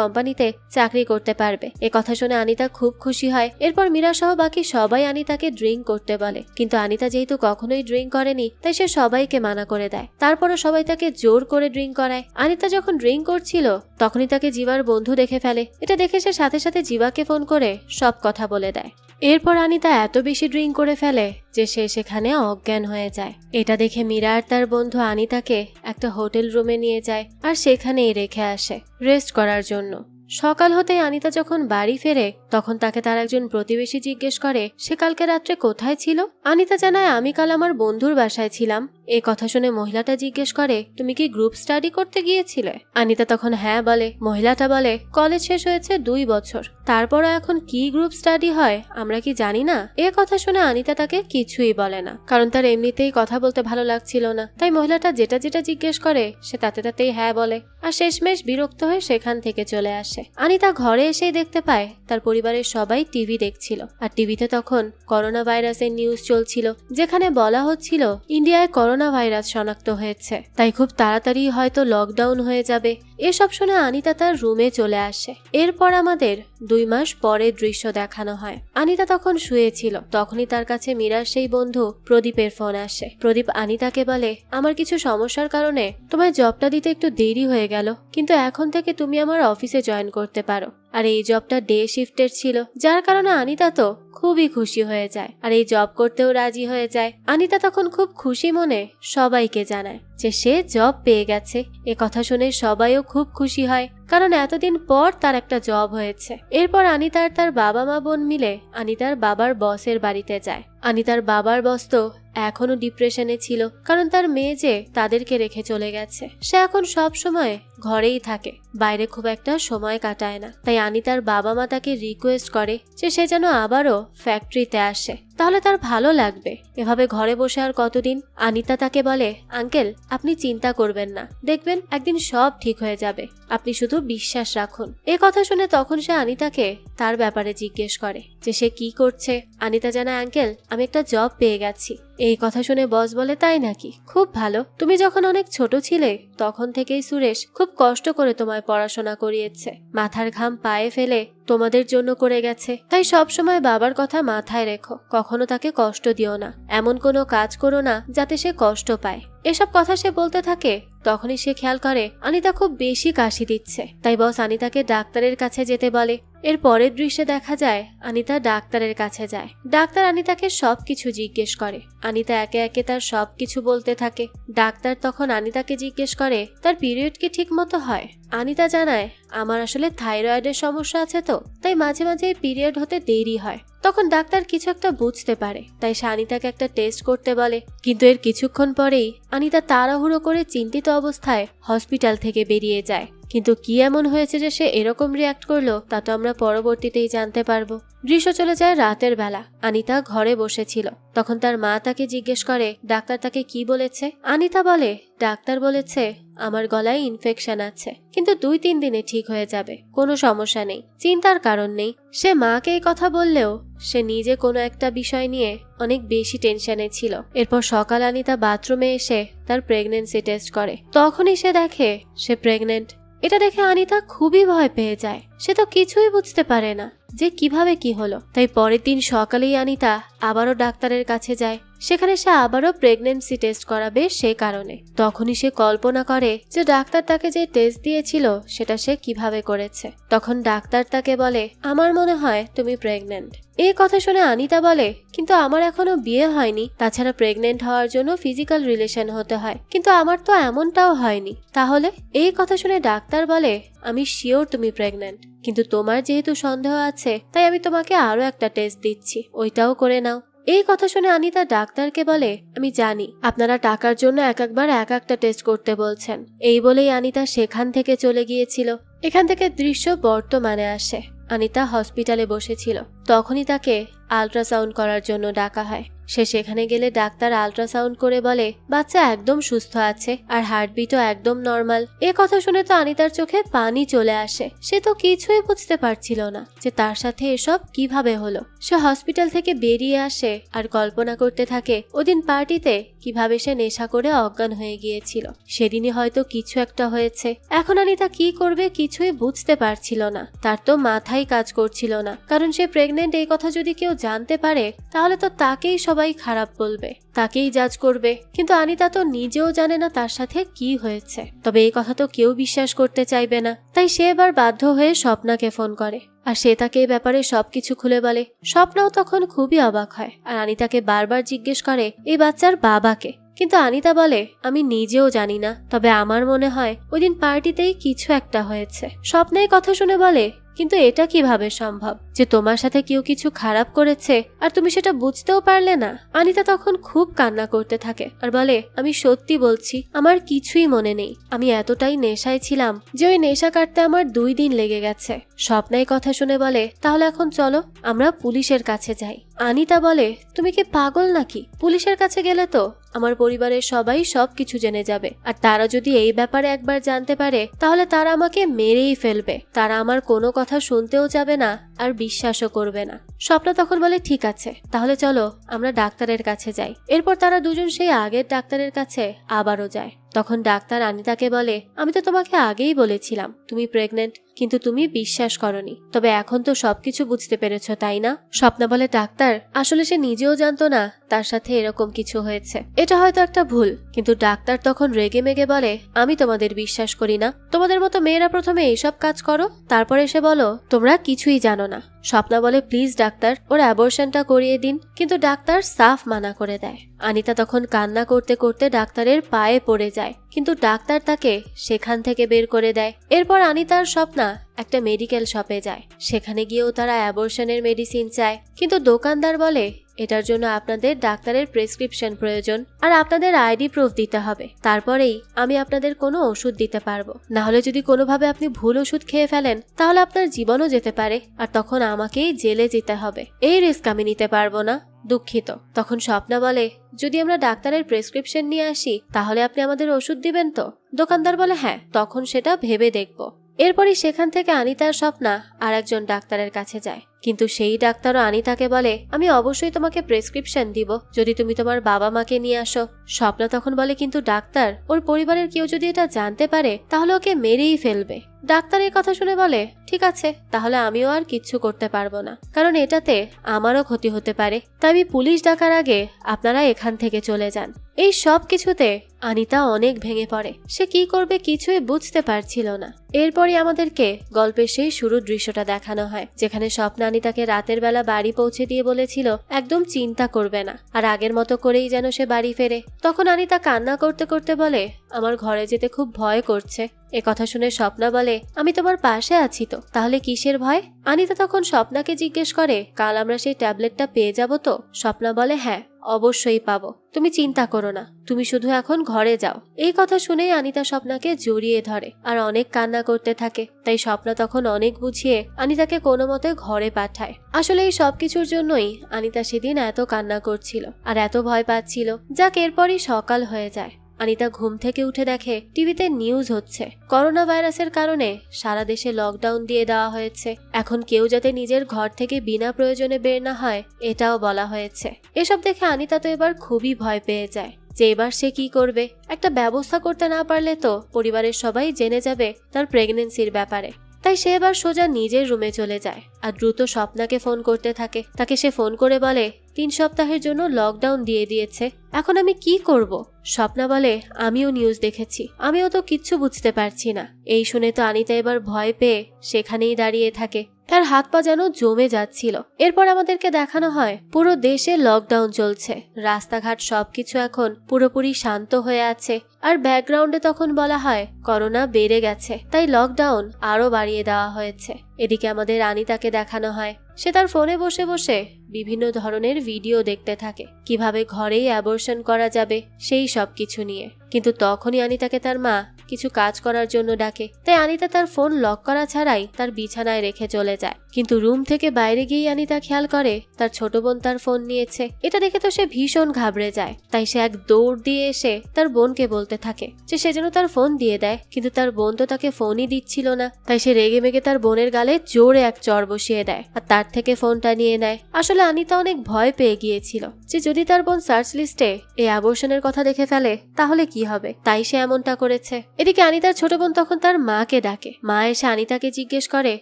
S1: কোম্পানিতে চাকরি করতে পারবে। এ কথা শুনে আনিতা খুব খুশি হয়। এরপর মীরা সহ বাকি সবাই আনিতাকে ড্রিঙ্ক করতে বলে, কিন্তু আনিতা যেহেতু কখনোই ড্রিঙ্ক করেনি তাই সে সবাইকে মানা করে দেয়। তারপরও সবাই তাকে জোর করে ড্রিঙ্ক করায়। আনিতা যখন ড্রিঙ্ক করছিল তখনই তাকে জীবার বন্ধু দেখে ফেলে। এটা দেখে সে সাথে সাথে জীবাকে ফোন করে সব কথা বলে দেয়। এরপর আনিতা এত বেশি ড্রিঙ্ক করে ফেলে যে সে সেখানে অজ্ঞান হয়ে যায়। এটা দেখে মীরা আর তার বন্ধু আনিতাকে একটা হোটেল রুমে নিয়ে যায় আর সেখানেই রেখে আসে রেস্ট করার জন্য। সকাল হতেই আনিতা যখন বাড়ি ফেরে তখন তাকে তার একজন প্রতিবেশী জিজ্ঞেস করে সে কালকে রাত্রে কোথায় ছিল। আনিতা জানায়, আমি কাল আমার বন্ধুর বাসায় ছিলাম। এ কথা শুনে মহিলাটা জিজ্ঞেস করে, তুমি কি গ্রুপ স্টাডি করতে গিয়েছিলে? আনিতা তখন হ্যাঁ বলে। মহিলাটা বলে, কলেজ শেষ হয়েছে 2 বছর, তারপরও এখন কি গ্রুপ স্টাডি হয় আমরা কি জানি না? এ কথা শুনে আনিতা তাকে কিছুই বলে না, কারণ তার এমনিতেই কথা বলতে ভালো লাগছিল না। তাই মহিলাটা যেটা যেটা জিজ্ঞেস করে সে তাতে তাতেই হ্যাঁ বলে, আর শেষমেশ বিরক্ত হয়ে সেখান থেকে চলে আসে। আনিতা ঘরে এসেই দেখতে পায় তার পরিবারের সবাই টিভি দেখছিল, আর টিভিতে তখন করোনা ভাইরাসের নিউজ চলছিল, যেখানে বলা হচ্ছিল ইন্ডিয়ায় করোনা ভাইরাস শনাক্ত হয়েছে, তাই খুব তাড়াতাড়ি হয়তো লকডাউন হয়ে যাবে। এসব শুনে আনিতা তার রুমে চলে আসে। এরপর আমাদের 2 মাস পরের দৃশ্য দেখানো হয়। আনিতা তখন শুয়েছিল, তখনই তার কাছে মীরার সেই বন্ধু প্রদীপের ফোন আসে। প্রদীপ আনিতাকে বলে, আমার কিছু সমস্যার কারণে তোমায় জবটা দিতে একটু দেরি হয়ে গেল, কিন্তু এখন থেকে তুমি আমার অফিসে জয়েন করতে পারো। আর এই জবটা ডে শিফটের ছিল, যার কারণে আনিতা তো খুবই খুশি হয়ে যায় আর এই জব করতেও রাজি হয়ে যায়। আনিতা তখন খুব খুশি মনে সবাইকে জানায় যে সে জব পেয়ে গেছে। এ কথা শুনে সবাইও খুব খুশি হয়, কারণ এতদিন পর তার একটা জব হয়েছে। এরপর আনিতা আর তার বাবা মা বোন মিলে আনিতার বাবার বসের বাড়িতে যায়। আনিতার বাবার বস তো এখনো ডিপ্রেশনে ছিল, কারণ তার মেয়ে যে তাদেরকে রেখে চলে গেছে। সে এখন সব সময় ঘরেই থাকে, বাইরে খুব একটা সময় কাটায় না। তাই আনিতার বাবা মা তাকে রিকোয়েস্ট করে যে সে যেন আবারও ফ্যাক্টরিতে আসে, তাহলে তার ভালো লাগবে। এভাবে ঘরে বসে আর কতদিন? আনিতা তাকে বলে, আঙ্কেল আপনি চিন্তা করবেন না, দেখবেন একদিন সব ঠিক হয়ে যাবে, আপনি শুধু বিশ্বাস রাখুন। এ কথা শুনে তখন সে আনিতাকে তার ব্যাপারে জিজ্ঞেস করে যে সে কি করছে। আনিতা জানায়, আঙ্কেল আমি একটা জব পেয়ে গেছি। এই কথা শুনে বস বলে, তাই নাকি? খুব ভালো। তুমি যখন অনেক ছোট ছিলে তখন থেকেই সুরেশ খুব কষ্ট করে তোমায় পড়াশোনা করিয়েছে, মাথার ঘাম পায়ে ফেলে তোমাদের জন্য করে গেছে। তাই সব সময় বাবার কথা মাথায় রেখো, কখনো তাকে কষ্ট দিও না, এমন কোনো কাজ করো না যাতে সে কষ্ট পায়। এসব কথা সে বলতে থাকে, তখনই সে খেয়াল করে আনিতা খুব বেশি কাশি দিচ্ছে। তাই বস আনিতাকে ডাক্তারের কাছে যেতে বলে। এর পরের দৃশ্যে দেখা যায় আনিতা ডাক্তারের কাছে যায়। ডাক্তার আনিতাকে সবকিছু জিজ্ঞেস করে। আনিতা একে একে তার সবকিছু বলতে থাকে। ডাক্তার তখন আনিতাকে জিজ্ঞেস করে তার পিরিয়ড কি ঠিক মতো হয়। আনিতা জানায়, আমার আসলে থাইরয়েডের সমস্যা আছে, তো তাই মাঝে মাঝে পিরিয়ড হতে দেরি হয়। তখন ডাক্তার কিছু একটা বুঝতে পারে, তাই সে আনিতাকে একটা টেস্ট করতে বলে। কিন্তু এর কিছুক্ষণ পরেই আনিতা তাড়াহুড়ো করে চিন্তিত অবস্থায় হসপিটাল থেকে বেরিয়ে যায়। কিন্তু কি এমন হয়েছে যে সে এরকম রিয়াক্ট করলো তা তো আমরা পরবর্তীতেই জানতে পারবো। দৃশ্য চলে যায় রাতের বেলা। আনিতা ঘরে বসেছিল, তখন তার মা তাকে জিজ্ঞেস করে ডাক্তার তাকে কি বলেছে। আনিতা বলে, ডাক্তার বলেছে আমার গলায় ইনফেকশন আছে, কিন্তু 2-3 দিনে ঠিক হয়ে যাবে, কোনো সমস্যা নেই, চিন্তার কারণ নেই। সে মাকে এই কথা বললেও সে নিজে কোনো একটা বিষয় নিয়ে অনেক বেশি টেনশনে ছিল। এরপর সকাল আনিতা বাথরুমে এসে তার প্রেগনেন্সি টেস্ট করে, তখনই সে দেখে সে প্রেগনেন্ট। এটা দেখে আনিতা খুবই ভয় পেয়ে যায়। সে তো কিছুই বুঝতে পারে না যে কিভাবে কি হলো। তাই পরের দিন সকালেই আনিতা আবারও ডাক্তারের কাছে যায়। সেখানে সে আবারও প্রেগনেন্সি টেস্ট করাবে সে কারণে। তখনই সে কল্পনা করে যে ডাক্তার তাকে যে টেস্ট দিয়েছিল সেটা সে কিভাবে করেছে। তখন ডাক্তার তাকে বলে, আমার মনে হয় তুমি প্রেগনেন্ট। এই কথা শুনে আনিতা বলে, কিন্তু আমার এখনো বিয়ে হয়নি, তাছাড়া প্রেগনেন্ট হওয়ার জন্য ফিজিক্যাল রিলেশন হতে হয়, কিন্তু আমার তো এমনটাও হয়নি। তাহলে? এই কথা শুনে ডাক্তার বলে, আমি শিওর তুমি প্রেগনেন্ট, কিন্তু তোমার যেহেতু সন্দেহ আছে তাই আমি তোমাকে আরো একটা টেস্ট দিচ্ছি, ওইটাও করে নাও। এই কথা শুনে আনিতা ডাক্তারকে বলে, আমি জানি আপনারা টাকার জন্য একবার এক একটা টেস্ট করতে বলছেন। এই বলেই আনিতা সেখান থেকে চলে গিয়েছিল। এখান থেকে দৃশ্য বর্তমানে আসে। আনিতা হসপিটালে বসেছিল, তখনই তাকে আল্ট্রাসাউন্ড করার জন্য ডাকা হয়। সে সেখানে গেলে ডাক্তার আল্ট্রাসাউন্ড করে বলে, বাচ্চা একদম সুস্থ আছে আর হার্টবিটও একদম নর্মাল। এ কথা শুনে তো আনিতার চোখে পানি চলে আসে। সে তো কিছুই বুঝতে পারছিল না যে তার সাথে এসব কিভাবে হলো। সে হসপিটাল থেকে বেরিয়ে আসে আর কল্পনা করতে থাকে ওদিন পার্টিতে কিভাবে সে নেশা করে অজ্ঞান হয়ে গিয়েছিল। সেদিনই হয়তো কিছু একটা হয়েছে। এখন আনিতা কি করবে কিছুই বুঝতে পারছিল না। তার তো মাথায় কাজ করছিল না, কারণ সে প্রেগনেন্ট এই কথা যদি কেউ জানতে পারে তাহলে তো তাকেই সবাই খারাপ বলবে, তাকেই জাজ করবে। কিন্তু আনিতা তো নিজেও জানে না তার সাথে কি হয়েছে, তবে এই কথা তো কেউ বিশ্বাস করতে চাইবে না। তাই সে এবার বাধ্য হয়ে স্বপ্নাকে ফোন করে আর সে তাকে এই ব্যাপারে সবকিছু খুলে বলে। স্বপ্নাও তখন খুবই অবাক হয় আর আনিতাকে বারবার জিজ্ঞেস করে এই বাচ্চার বাবাকে। কিন্তু আনিতা বলে, আমি নিজেও জানি না, তবে আমার মনে হয় ওইদিন পার্টিতেই কিছু একটা হয়েছে। স্বপ্নে কথা শুনে বলে, কিন্তু এটা কিভাবে সম্ভব যে তোমার সাথে কেউ কিছু খারাপ করেছে আর তুমি সেটা বুঝতেও পারলে না? আনিতা তখন খুব কান্না করতে থাকে আর বলে, আমি সত্যি বলছি আমার কিছুই মনে নেই। আমি এতটাই নেশায় ছিলাম যে ওই নেশা কাটতে আমার 2 দিন লেগে গেছে। স্বপ্নাই কথা শুনে বলে, তাহলে এখন চলো আমরা পুলিশের কাছে যাই। আনিতা বলে, তুমি কি পাগল নাকি? পুলিশের কাছে গেলে তো আমার পরিবারের সবাই সবকিছু জেনে যাবে, আর তারা যদি এই ব্যাপারে একবার জানতে পারে তাহলে তারা আমাকে মেরেই ফেলবে। তারা আমার কোনো কথা শুনতেও যাবে না আর বিশ্বাসও করবে না। স্বপ্না তখন বলে, ঠিক আছে তাহলে চলো আমরা ডাক্তারের কাছে যাই। এরপর তারা দুজন সেই আগের ডাক্তারের কাছে আবারও যায়। তখন ডাক্তার আনিতাকে বলে, আমি তো তোমাকে আগেই বলেছিলাম তুমি প্রেগনেন্ট, কিন্তু তুমি বিশ্বাস করনি। তবে এখন তো সবকিছু বুঝতে পেরেছো তাই না? স্বপ্না বলে, ডাক্তার আসলে সে নিজেও জানতো না তার সাথে এরকম কিছু হয়েছে, এটা হয়তো একটা ভুল। কিন্তু ডাক্তার তখন রেগে মেগে বলে, আমি তোমাদের বিশ্বাস করি না। তোমাদের মতো মেয়েরা প্রথমে এইসব কাজ করো, তারপরে এসে বলো তোমরা কিছুই জানো না। স্বপ্না বলে, প্লিজ ডাক্তার ওর অ্যাবর্শনটা করিয়ে দিন। কিন্তু ডাক্তার সাফ মানা করে দেয়। আনিতা তখন কান্না করতে করতে ডাক্তারের পায়ে পড়ে যায়, কিন্তু ডাক্তার তাকে সেখান থেকে বের করে দেয়। এরপর আনিতা আর স্বপ্না একটা মেডিকেল শপে যায়। সেখানে গিয়েও তারা অ্যাবর্শনের মেডিসিন চায়, কিন্তু দোকানদার বলে, এটার জন্য আপনাদের ডাক্তারের প্রেসক্রিপশন প্রয়োজন আর আপনাদের আইডি প্রুফ দিতে হবে, তারপরেই আমি আপনাদের কোনো ওষুধ দিতে পারবো। না হলে যদি কোনোভাবে আপনি ভুল ওষুধ খেয়ে ফেলেন তাহলে আপনার জীবনও যেতে পারে, আর তখন আমাকেই জেলে যেতে হবে। এই রিস্ক আমি নিতে পারবো না, দুঃখিত। তখন স্বপ্না বলে, যদি আমরা ডাক্তারের প্রেসক্রিপশন নিয়ে আসি তাহলে আপনি আমাদের ওষুধ দিবেন তো? দোকানদার বলে, হ্যাঁ, তখন সেটা ভেবে দেখব। এরপরই সেখান থেকে আনিতা আর স্বপ্না আর একজন ডাক্তারের কাছে যায়, কিন্তু সেই ডাক্তারও আনিতাকে বলে, আমি অবশ্যই তোমাকে প্রেসক্রিপশন দিব যদি তুমি তোমার বাবা মাকে নিয়ে আসো। স্বপ্না তখন বলে, কিন্তু ডাক্তার ওর পরিবারের কেউ যদি এটা জানতে পারে তাহলে ওকে মেরেই ফেলবে। ডাক্তার এই কথা শুনে বলে, ঠিক আছে তাহলে আমিও আর কিচ্ছু করতে পারবো না, কারণ এটাতে আমারও ক্ষতি হতে পারে। তাই আমি পুলিশ ডাকার আগে আপনারা এখান থেকে চলে যান। এই সব কিছুতে আনিতা অনেক ভেঙে পড়ে। সে কি করবে কিছুই বুঝতে পারছিল না। এরপরই আমাদেরকে গল্পের সেই শুরুর দৃশ্যটা দেখানো হয়, যেখানে স্বপ্না আনিতাকে রাতের বেলা বাড়ি পৌঁছে দিয়ে বলেছিল একদম চিন্তা করবে না, আর আগের মতো করেই যেন সে বাড়ি ফেরে। তখন আনিতা কান্না করতে করতে বলে, আমার ঘরে যেতে খুব ভয় করছে। এ কথা শুনে স্বপ্না বলে, আমি তোমার পাশে আছি তো, তাহলে কিসের ভয়? আনিতা তখন স্বপ্নাকে জিজ্ঞেস করে, কাল আমরা সেই ট্যাবলেটটা পেয়ে যাব তো? স্বপ্না বলে, হ্যাঁ অবশ্যই পাবো, তুমি চিন্তা করো না, তুমি শুধু এখন ঘরে যাও। এই কথা শুনেই আনিতা স্বপ্নাকে জড়িয়ে ধরে আর অনেক কান্না করতে থাকে। তাই স্বপ্না তখন অনেক বুঝিয়ে আনিতাকে কোনো মতে ঘরে পাঠায়। আসলে এই সবকিছুর জন্যই আনিতা সেদিন এত কান্না করছিল আর এত ভয় পাচ্ছিল। যাক, এরপরই সকাল হয়ে যায়। আনিতা ঘুম থেকে উঠে দেখে টিভিতে নিউজ হচ্ছে, করোনা ভাইরাসের কারণে সারা দেশে লকডাউন দিয়ে দেওয়া হয়েছে। এখন কেউ যাতে নিজের ঘর থেকে বিনা প্রয়োজনে বের না হয় এটাও বলা হয়েছে। এসব দেখে আনিতা তো এবার খুবই ভয় পেয়ে যায় যে এবার সে কি করবে। একটা ব্যবস্থা করতে না পারলে তো পরিবারের সবাই জেনে যাবে তার প্রেগনেন্সির ব্যাপারে। তাই সে এবার সোজা নিজের রুমে চলে যায় আর দ্রুত স্বপ্নাকে ফোন করতে থাকে। তাকে সে ফোন করে বলে 3 সপ্তাহের জন্য লকডাউন দিয়ে দিয়েছে, এখন আমি কি করব? স্বপ্না বলে আমিও নিউজ দেখেছি, আমিও তো কিচ্ছু বুঝতে পারছি না। এই শুনে তো আনিতা এবার ভয় পেয়ে সেখানেই দাঁড়িয়ে থাকে, তার হাত পা যেন জমে যাচ্ছিল। এরপর আমাদেরকে দেখানো হয় পুরো দেশে লকডাউন চলছে, রাস্তাঘাট সবকিছু এখন পুরোপুরি শান্ত হয়ে আছে। আর ব্যাকগ্রাউন্ডে তখন বলা হয় করোনা বেড়ে গেছে, তাই লকডাউন আরো বাড়িয়ে দেওয়া হয়েছে। এদিকে আমাদের আনিতাকে দেখানো হয় সে তার ফোনে বসে বসে বিভিন্ন ধরনের ভিডিও দেখতে থাকে, কিভাবে ঘরেই অ্যাবর্শন করা যাবে সেই সব কিছু নিয়ে। কিন্তু তখনই আনিতাকে তার মা কিছু কাজ করার জন্য ডাকে, তাই আনিতা তার ফোন লক করা ছাড়াই তার বিছানায় রেখে চলে যায়। কিন্তু রুম থেকে বাইরে গিয়ে আনিতা খেয়াল করে তার ছোট বোন তার ফোন নিয়েছে। এটা দেখে তো সে ভীষণ ঘাবড়ে যায়, তাই সে এক দৌড় দিয়ে এসে তার বোনকে বলতে থাকে যে সে যেন তার ফোন দিয়ে দেয়, কিন্তু তার বোন তো তাকে ফোনই দিচ্ছিল না। তাই সে রেগে মেগে তার বোনের গালে জোরে এক চড় বসিয়ে দেয় আর তার থেকে ফোনটা নিয়ে নেয়। আসলে আনিতা অনেক ভয় পেয়ে গিয়েছিল যে যদি তার বোন সার্চ লিস্টে এই অ্যাবর্শনের কথা দেখে ফেলে তাহলে কি হবে, তাই সে এমনটা করেছে। এদিকে আনিতার ছোট বোন তখন তার মাকে ডাকে। মা এসে আনিতাকে জিজ্ঞেস করে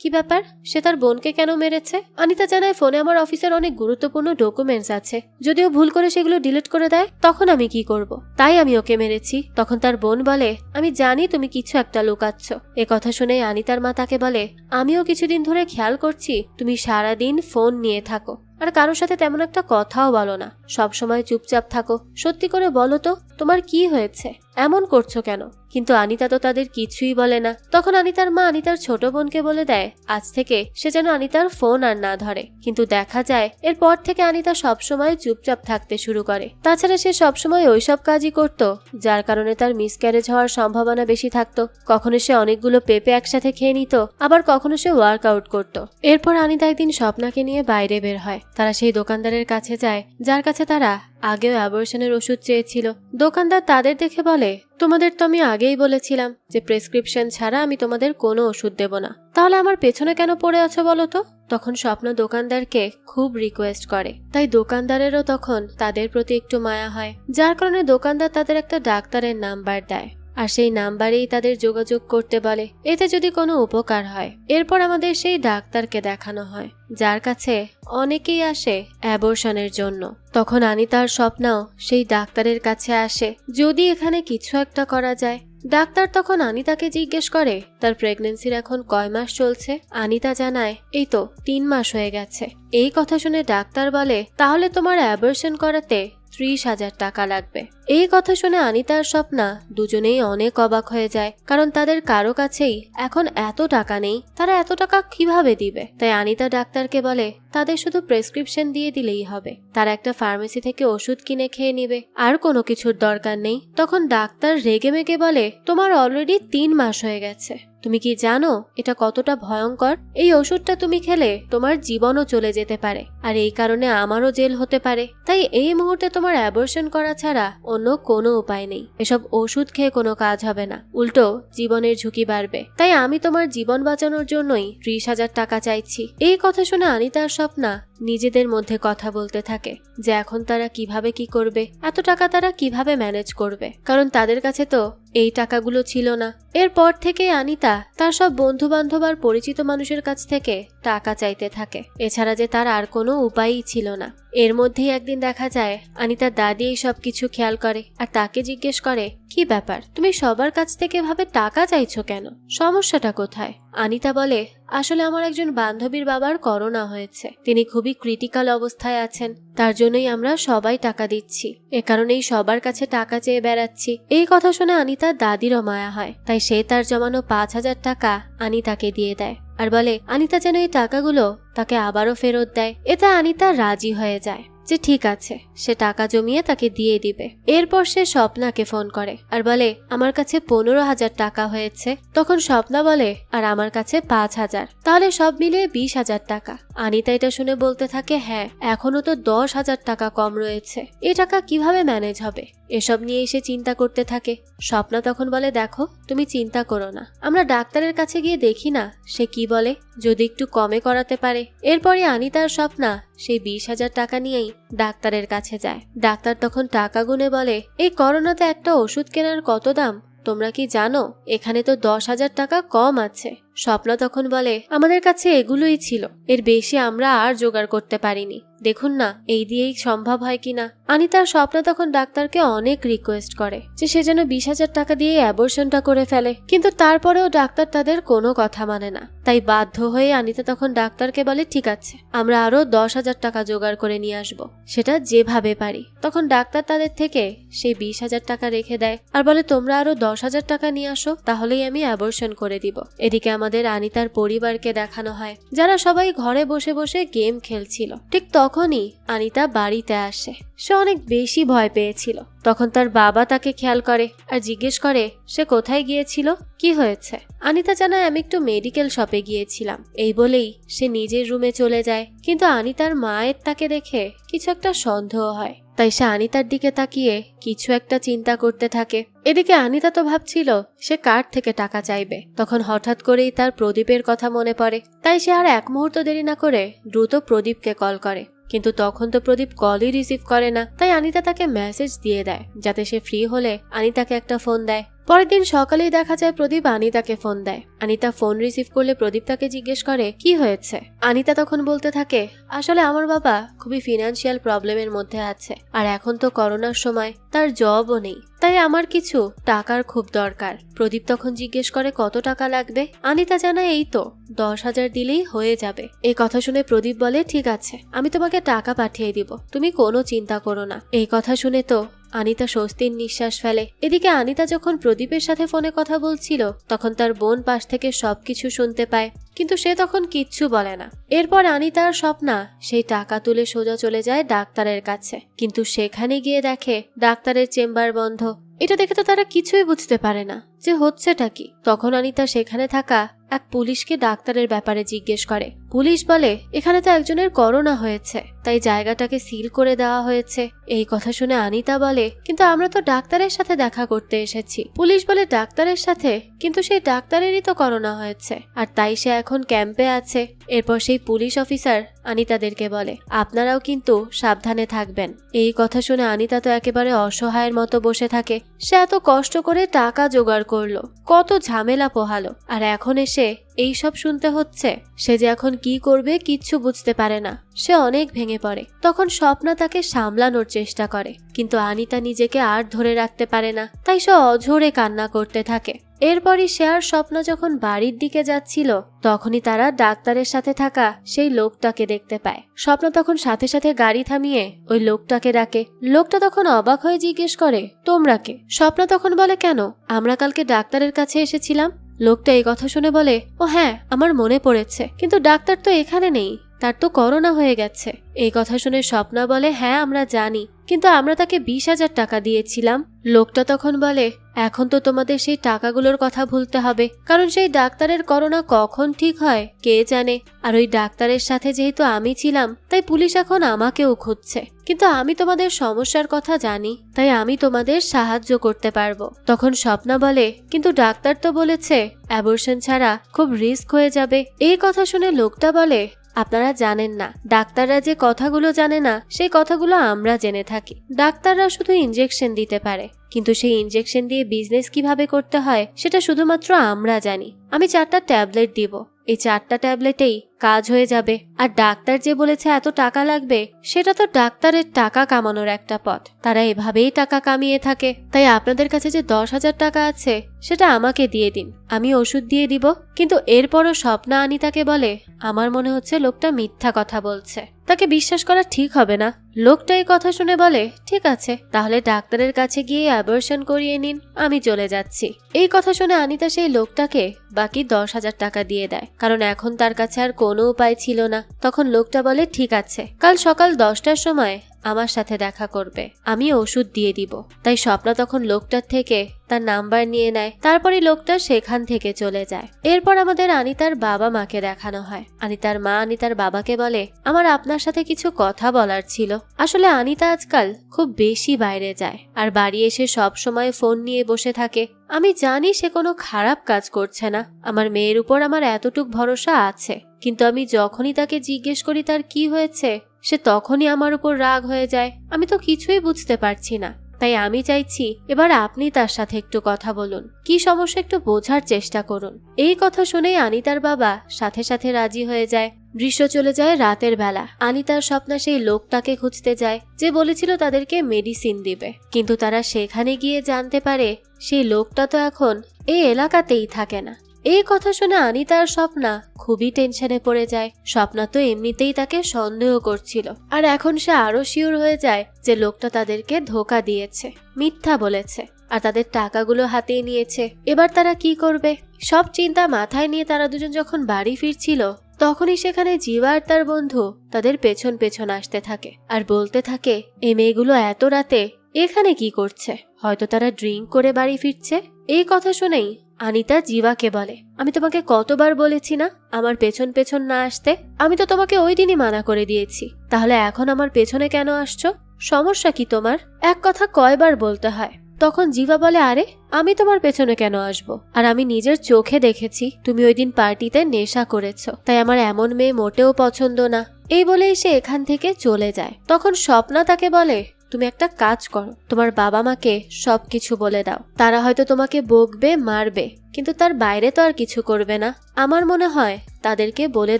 S1: কি ব্যাপার, সে তার বোনকে কেন মেরেছে। আনিতা জানায় ফোনে আমার অফিসের অনেক গুরুত্বপূর্ণ ডকুমেন্টস আছে, যদিও ভুল করে সেগুলো ডিলিট করে দেয় তখন আমি কি করব, তাই আমি ওকে মেরেছি। তখন তার বোন বলে আমি জানি তুমি কিছু একটা লুকাচ্ছ। এ কথা শুনে আনিতার মা তাকে বলে আমিও কিছুদিন ধরে খেয়াল করছি তুমি সারাদিন ফোন নিয়ে থাকো আর কারোর সাথে তেমন একটা কথাও বলো না, সব সময় চুপচাপ থাকো। সত্যি করে বলো তো তোমার কি হয়েছে, এমন করছো কেন? কিন্তু আনিতা তো তাদের কিছুই বলে না। তখন আনিতার মা আনিতার ছোট বোনকে বলে দেয় আজ থেকে সে যেন আনিতার ফোন আর না ধরে। কিন্তু দেখা যায় এরপর থেকে আনিতা সবসময় চুপচাপ থাকতে শুরু করে। তাছাড়া সে সবসময় ওইসব কাজই করত যার কারণে তার মিসক্যারেজ হওয়ার সম্ভাবনা বেশি থাকতো। কখনো সে অনেকগুলো পেঁপে একসাথে খেয়ে নিত, আবার কখনো সে ওয়ার্কআউট করত। এরপর আনিতা একদিন স্বপ্নাকে নিয়ে বাইরে বের হয়। তারা সেই দোকানদারের কাছে যায় যার কাছে তারা আগেও অ্যাবর্শনের ওষুধ চেয়েছিল। দোকানদার তাদের দেখে বলে তোমাদের তো আমি আগেই বলেছিলাম যে প্রেসক্রিপশন ছাড়া আমি তোমাদের কোনো ওষুধ দেব না, তাহলে আমার পেছনে কেন পড়ে আছো বলো তো? তখন স্বপ্ন দোকানদারকে খুব রিকোয়েস্ট করে, তাই দোকানদারেরও তখন তাদের প্রতি একটু মায়া হয়, যার কারণে দোকানদার তাদের একটা ডাক্তারের নাম্বার দেয় আর সেই নাম্বারেই তাদের যোগাযোগ করতে বলে, এতে যদি কোনো উপকার হয়। এরপর আমাদের সেই ডাক্তারকে দেখানো হয় যার কাছে অনেকেই আসে অ্যাবর্শনের জন্য। তখন আনিতার স্বপ্নাও সেই ডাক্তারের কাছে আসে যদি এখানে কিছু একটা করা যায়। ডাক্তার তখন আনিতাকে জিজ্ঞেস করে তার প্রেগন্যান্সির এখন কয় মাস চলছে। আনিতা জানায় এই তো 3 মাস হয়ে গেছে। এই কথা শুনে ডাক্তার বলে তাহলে তোমার অ্যাবর্শন করাতে 30,000 টাকা লাগবে। এই কথা শুনে আনিতা আর স্বপ্না দুজনেই অনেক অবাক হয়ে যায়, কারণ তাদের কারো কাছেই এখন এত টাকা নেই, তারা এত টাকা কিভাবে দিবে। তাই আনিতা ডাক্তারকে বলে তাদের শুধু প্রেসক্রিপশন দিয়ে দিলেই হবে, তারা একটা ফার্মেসি থেকে ওষুধ কিনে খেয়ে নিবে, আর কোনো কিছুর দরকার নেই। তখন ডাক্তার রেগে মেগে বলে তোমার অলরেডি 3 মাস হয়ে গেছে, তুমি কি জানো এটা কতটা ভয়ঙ্কর? এই ওষুধটা তুমি খেলে তোমার জীবনও চলে যেতে পারে, আর এই কারণে আমারও জেল হতে পারে। তাই এই মুহূর্তে তোমার অ্যাবর্শন করা ছাড়া অন্য কোনো উপায় নেই। এসব ওষুধ খেয়ে কোনো কাজ হবে না, উল্টো জীবনের ঝুঁকি বাড়বে। তাই আমি তোমার জীবন বাঁচানোর জন্যই 30,000 টাকা চাইছি। এই কথা শুনে আনিতার স্বপ্না নিজেদের মধ্যে কথা বলতে থাকে যে এখন তারা কিভাবে কি করবে, এত টাকা তারা কিভাবে ম্যানেজ করবে, কারণ তাদের কাছে তো এই টাকাগুলো ছিল না। এরপর থেকে আনিতা তার সব বন্ধু বান্ধব আর পরিচিত মানুষের কাছ থেকে টাকা চাইতে থাকে, এছাড়া যে তার আর কোনো উপায়ই ছিল না। এর মধ্যেই একদিন দেখা যায় আনিতার দাদি এই সব কিছু খেয়াল করে আর তাকে জিজ্ঞেস করে কি ব্যাপার, তুমি সবার কাছ থেকে ভাবে টাকা চাইছো কেন, সমস্যাটা কোথায়? আনিতা বলে আসলে আমার একজন বান্ধবীর বাবার করোনা হয়েছে, তিনি খুবই ক্রিটিক্যাল অবস্থায় আছেন, তার জন্যই আমরা সবাই টাকা দিচ্ছি, এ কারণেই সবার কাছে টাকা চেয়ে বেড়াচ্ছি। এই কথা শুনে আনিতার দাদিরও মায়া হয়, তাই সে তার জমানো 5,000 টাকা আনিতাকে দিয়ে দেয় আর বলে আনিতা যেন এই টাকাগুলো তাকে আবারও ফেরত দেয়। এতে আনিতা রাজি হয়ে যায় যে ঠিক আছে, সে টাকা জমিয়ে তাকে দিয়ে দিবে। এরপর সে স্বপ্নাকে ফোন করে আর বলে আমার কাছে 15,000 টাকা হয়েছে। তখন স্বপ্না বলে আর আমার কাছে 5,000, তাহলে সব মিলিয়ে 20,000 টাকা। আনিতা এটা শুনে বলতে থাকে হ্যাঁ, এখনো তো 10,000 টাকা কম রয়েছে, এ টাকা কিভাবে ম্যানেজ হবে? এসব নিয়ে এসে চিন্তা করতে থাকে। স্বপ্না তখন বলে দেখো তুমি চিন্তা করো না, আমরা ডাক্তারের কাছে গিয়ে দেখি না সে কি বলে, যদি একটু কমে করাতে পারে। এরপরে আনিতার স্বপ্না সেই 20,000 টাকা নিয়েই ডাক্তারের কাছে যায়। ডাক্তার তখন টাকা গুনে বলে এই করোনাতে একটা ওষুধ কেনার কত দাম তোমরা কি জানো? এখানে তো 10,000 টাকা কম আছে। স্বপ্না তখন বলে, আমাদের কাছে এগুলোই ছিল, এর বেশি আমরা আর জোগাড় করতে পারিনি, দেখুন না এই দিয়েই সম্ভব হয় কিনা। আনিতার স্বপ্না তখন ডাক্তারকে অনেক রিকোয়েস্ট করে যে সে যেন 20,000 টাকা দিয়ে অ্যাবর্শনটা করে ফেলে, কিন্তু তারপরেও ডাক্তার তাদের কোনো কথা মানে না। তাই বাধ্য হয়ে আনিতা তখন ডাক্তারকে বলে, ঠিক আছে আমরা আরো 10,000 টাকা জোগাড় করে নিয়ে আসবো, সেটা যেভাবে পারি। তখন ডাক্তার তাদের থেকে সেই 20,000 টাকা রেখে দেয় আর বলে, তোমরা আরো 10,000 টাকা নিয়ে আসো, তাহলেই আমি অ্যাবর্শন করে দিব। এদিকে আমাদের আনিতার পরিবারকে দেখানো হয়, যারা সবাই ঘরে বসে বসে গেম খেলছিল। ঠিক তখনই আনিতা বাড়িতে আসে। সে অনেক বেশি ভয় পেয়েছিল। তখন তার বাবা তাকে খেয়াল করে আর জিজ্ঞেস করে সে কোথায় গিয়েছিল, কি হয়েছে। আনিতা জানায়, আমি একটু মেডিকেল শপে গিয়েছিলাম। এই বলেই সে নিজের রুমে চলে যায়। কিন্তু আনিতার মায়ের তাকে দেখে কিছু একটা সন্দেহ হয়, তাই সে আনিতার দিকে তাকিয়ে কিছু একটা চিন্তা করতে থাকে। এদিকে আনিতা তো ভাবছিল সে কার থেকে টাকা চাইবে। তখন হঠাৎ করেই তার প্রদীপের কথা মনে পড়ে, তাই সে আর এক মুহূর্ত দেরি না করে দ্রুত প্রদীপকে কল করে। কিন্তু তখন তো প্রদীপ কলই রিসিভ করে না, তাই আনিতা তাকে মেসেজ দিয়ে দেয় যাতে সে ফ্রি হলে আনিতাকে একটা ফোন দেয়। পরের দিন সকালেই দেখা যায় প্রদীপ আনিতাকে ফোন দেয়। আনিতা ফোন রিসিভ করলে প্রদীপ তাকে জিজ্ঞেস করে কি হয়েছে। আনিতা তখন বলতে থাকে, আসলে আমার বাবা খুবই ফিনান্সিয়াল প্রবলেমের মধ্যে আছে, আর এখন তো করোনার সময়, তার জবও নেই, তাই আমার কিছু টাকার খুব দরকার। প্রদীপ তখন জিজ্ঞেস করে কত টাকা লাগবে। আনিতা জানায়, এই তো 10,000 দিলেই হয়ে যাবে। এই কথা শুনে প্রদীপ বলে, ঠিক আছে আমি তোমাকে টাকা পাঠিয়ে দিব, তুমি কোনো চিন্তা করো না। এই কথা শুনে তো আনিতা স্বস্তির নিঃশ্বাস ফেলে। এদিকে আনিতা যখন প্রদীপের সাথে ফোনে কথা বলছিল তখন তার বোন পাশ থেকে সবকিছু শুনতে পায়, কিন্তু সে তখন কিচ্ছু বলে না। এরপর আনিতা আর স্বপ্না সেই টাকা তুলে সোজা চলে যায় ডাক্তারের কাছে, কিন্তু সেখানে গিয়ে দেখে ডাক্তারের চেম্বার বন্ধ। এটা দেখে তো তারা কিছুই বুঝতে পারে না যে হচ্ছেটা কি। তখন অনিতা সেখানে থাকা এক পুলিশকে ডাক্তারের ব্যাপারে জিজ্ঞেস করে। পুলিশ বলে, এখানে তো একজনের করোনা হয়েছে, তাই জায়গাটাকে সিল করে দেওয়া হয়েছে। এই কথা শুনে আনিতা বলে, কিন্তু আমরা তো ডাক্তারের সাথে দেখা করতে এসেছি। পুলিশ বলে, ডাক্তারের সাথে? কিন্তু সেই ডাক্তারেরই তো করোনা হয়েছে, আর তাই সে এখন ক্যাম্পে আছে। এরপর সেই পুলিশ অফিসার আনিতাদেরকে বলে, আপনারাও কিন্তু সাবধানে থাকবেন। এই কথা শুনে আনিতা তো একেবারে অসহায়ের মতো বসে থাকে। সে এত কষ্ট করে টাকা জোগাড় করলো, কত ঝামেলা পোহালো, আর এখন এসে এই সব শুনতে হচ্ছে। সে যে এখন কি করবে কিচ্ছু বুঝতে পারে না। সে অনেক ভেঙে পড়ে। তখন স্বপ্না তাকে সামলানোর চেষ্টা করে, কিন্তু আনিতা নিজেকে আর ধরে রাখতে পারে না, তাই সে অঝোরে কান্না করতে থাকে। এরপরই সে আর স্বপ্না যখন বাড়ির দিকে যাচ্ছিল তখনই তারা ডাক্তারের সাথে থাকা সেই লোকটাকে দেখতে পায়। স্বপ্না তখন সাথে সাথে গাড়ি থামিয়ে ওই লোকটাকে ডাকে। লোকটা তখন অবাক হয়ে জিজ্ঞেস করে, তোমরা কে? স্বপ্না তখন বলে, কেন, আমরা কালকে ডাক্তারের কাছে এসেছিলাম। লোকটা এই কথা শুনে বলে, ও হ্যাঁ আমার মনে পড়েছে, কিন্তু ডাক্তার তো এখানে নেই, তার তো করোনা হয়ে গেছে। এই কথা শুনে স্বপ্না বলে, হ্যাঁ আমরা জানি, কিন্তু আমরা তাকে 20,000 টাকা দিয়েছিলাম। লোকটা তখন বলে, এখন তো তোমাদের সেই টাকাগুলোর কথা ভুলতে হবে, কারণ সেই ডাক্তারের করোনা কখন ঠিক হয় কে জানে। আর ওই ডাক্তারের সাথে যেহেতু আমি ছিলাম তাই পুলিশ এখন আমাকেও খুঁজছে, কিন্তু আমি তোমাদের সমস্যার কথা জানি, তাই আমি তোমাদের সাহায্য করতে পারবো। তখন স্বপ্না বলে, কিন্তু ডাক্তার তো বলেছে অ্যাবর্শন ছাড়া খুব রিস্ক হয়ে যাবে। এই কথা শুনে লোকটা বলে, আপনারা জানেন না, ডাক্তাররা যে কথাগুলো জানে না সেই কথাগুলো আমরা জেনে থাকি। ডাক্তাররা শুধু ইনজেকশন দিতে পারে, কিন্তু সেই ইনজেকশন দিয়ে বিজনেস কিভাবে করতে হয় সেটা শুধুমাত্র আমরা জানি। আমি 4টা ট্যাবলেট দিব, এই 4টা ট্যাবলেটেই কাজ হয়ে যাবে। আর ডাক্তার যে বলেছে এত টাকা লাগবে, সেটা তো ডাক্তারের টাকা কামানোর একটা পথ, তারা এভাবেই টাকা কামিয়ে থাকে। তাই আপনাদের কাছে যে 10,000 টাকা আছে সেটা আমাকে দিয়ে দিন, আমি ওষুধ দিয়ে দিব। কিন্তু এরপরও স্বপ্না আনিতাকে বলে, আমার মনে হচ্ছে লোকটা মিথ্যা কথা বলছে, তাকে বিশ্বাস করা ঠিক হবে না। লোকটা এই কথা শুনে বলে, ঠিক আছে তাহলে ডাক্তারের কাছে গিয়ে অ্যাবর্শন করিয়ে নিন, আমি চলে যাচ্ছি। এই কথা শুনে আনিতা সেই লোকটাকে বাকি 10,000 টাকা দিয়ে দেয়, কারণ এখন তার কাছে আর কোনো উপায় ছিল না। তখন লোকটা বলে, ঠিক আছে কাল সকাল 10টার সময় আমার সাথে দেখা করবে, আমি ওষুধ দিয়ে দিব। তাই স্বপ্না তখন লোকটার থেকে তার নাম্বার নিয়ে নেয়। তারপরে লোকটা সেখান থেকে চলে যায়। এরপর আমাদের আনিতার বাবা মাকে দেখানো হয়। আনিতার মা আনিতার বাবাকে বলে, আমার আপনার সাথে কিছু কথা বলার ছিল। আসলে আনিতা আজকাল খুব বেশি বাইরে যায় আর বাড়ি এসে সব সময় ফোন নিয়ে বসে থাকে। আমি জানি সে কোনো খারাপ কাজ করছে না, আমার মেয়ের উপর আমার এতটুক ভরসা আছে, কিন্তু আমি যখনই তাকে জিজ্ঞেস করি তার কি হয়েছে সে তখনই আমার উপর রাগ হয়ে যায়। আমি তো কিছুই বুঝতে পারছি না। তাই আমি চাইছি এবার আপনি তার সাথে একটু কথা বলুন, কি সমস্যা একটু বোঝার চেষ্টা করুন। এই কথা শুনেই আনিতার বাবা সাথে সাথে রাজি হয়ে যায়। দৃশ্য চলে যায় রাতের বেলা। আনিতার স্বপ্না সেই লোকটাকে খুঁজতে যায় যে বলেছিল তাদেরকে মেডিসিন দিবে, কিন্তু তারা সেখানে গিয়ে জানতে পারে সেই লোকটা তো এখন এই এলাকাতেই থাকে না। এই কথা শুনে আনিতা আর স্বপ্না খুবই টেনশনে পড়ে যায়। স্বপ্না তো এমনিতেই তাকে সন্দেহ করছিল, আর এখন সে আরো শিওর হয়ে যায় যে লোকটা তাদেরকে ধোঁকা দিয়েছে, মিথ্যা বলেছে, আর তাদের টাকাগুলো হাতিয়ে নিয়েছে। এবার তারা কি করবে সব চিন্তা মাথায় নিয়ে তারা দুজন যখন বাড়ি ফিরছিল, তখনই সেখানে জিবা আর তার বন্ধু তাদের পেছন পেছন আসতে থাকে আর বলতে থাকে এই মেয়েগুলো এত রাতে এখানে কি করছে, হয়তো তারা ড্রিঙ্ক করে বাড়ি ফিরছে। এই কথা শুনেই আনিতা জিবাকে বলে, আমি তোমাকে কতবার বলেছি না আমার পেছন পেছন না আসতে? আমি তো তোমাকে ওই দিনই মানা করে দিয়েছি, তাহলে এখন আমার পেছনে কেন আসছো? সমস্যা কি তোমার? এক কথা কয়বার বলতে হয়? তখন জিবা বলে, আরে আমি তোমার পেছনে কেন আসবো? আর আমি নিজের চোখে দেখেছি তুমি ওই দিন পার্টিতে নেশা করেছো, তাই আমার এমন মেয়ে মোটেও পছন্দ না। এই বলেই সে এখান থেকে চলে যায়। তখন স্বপ্না তাকে বলে, তুমি একটা কাজ করো, তোমার বাবা মাকে সবকিছু বলে দাও, তারা হয়তো তোমাকে বকবে মারবে, কিন্তু তার বাইরে তো আর কিছু করবে না। আমার মনে হয় তাদেরকে বলে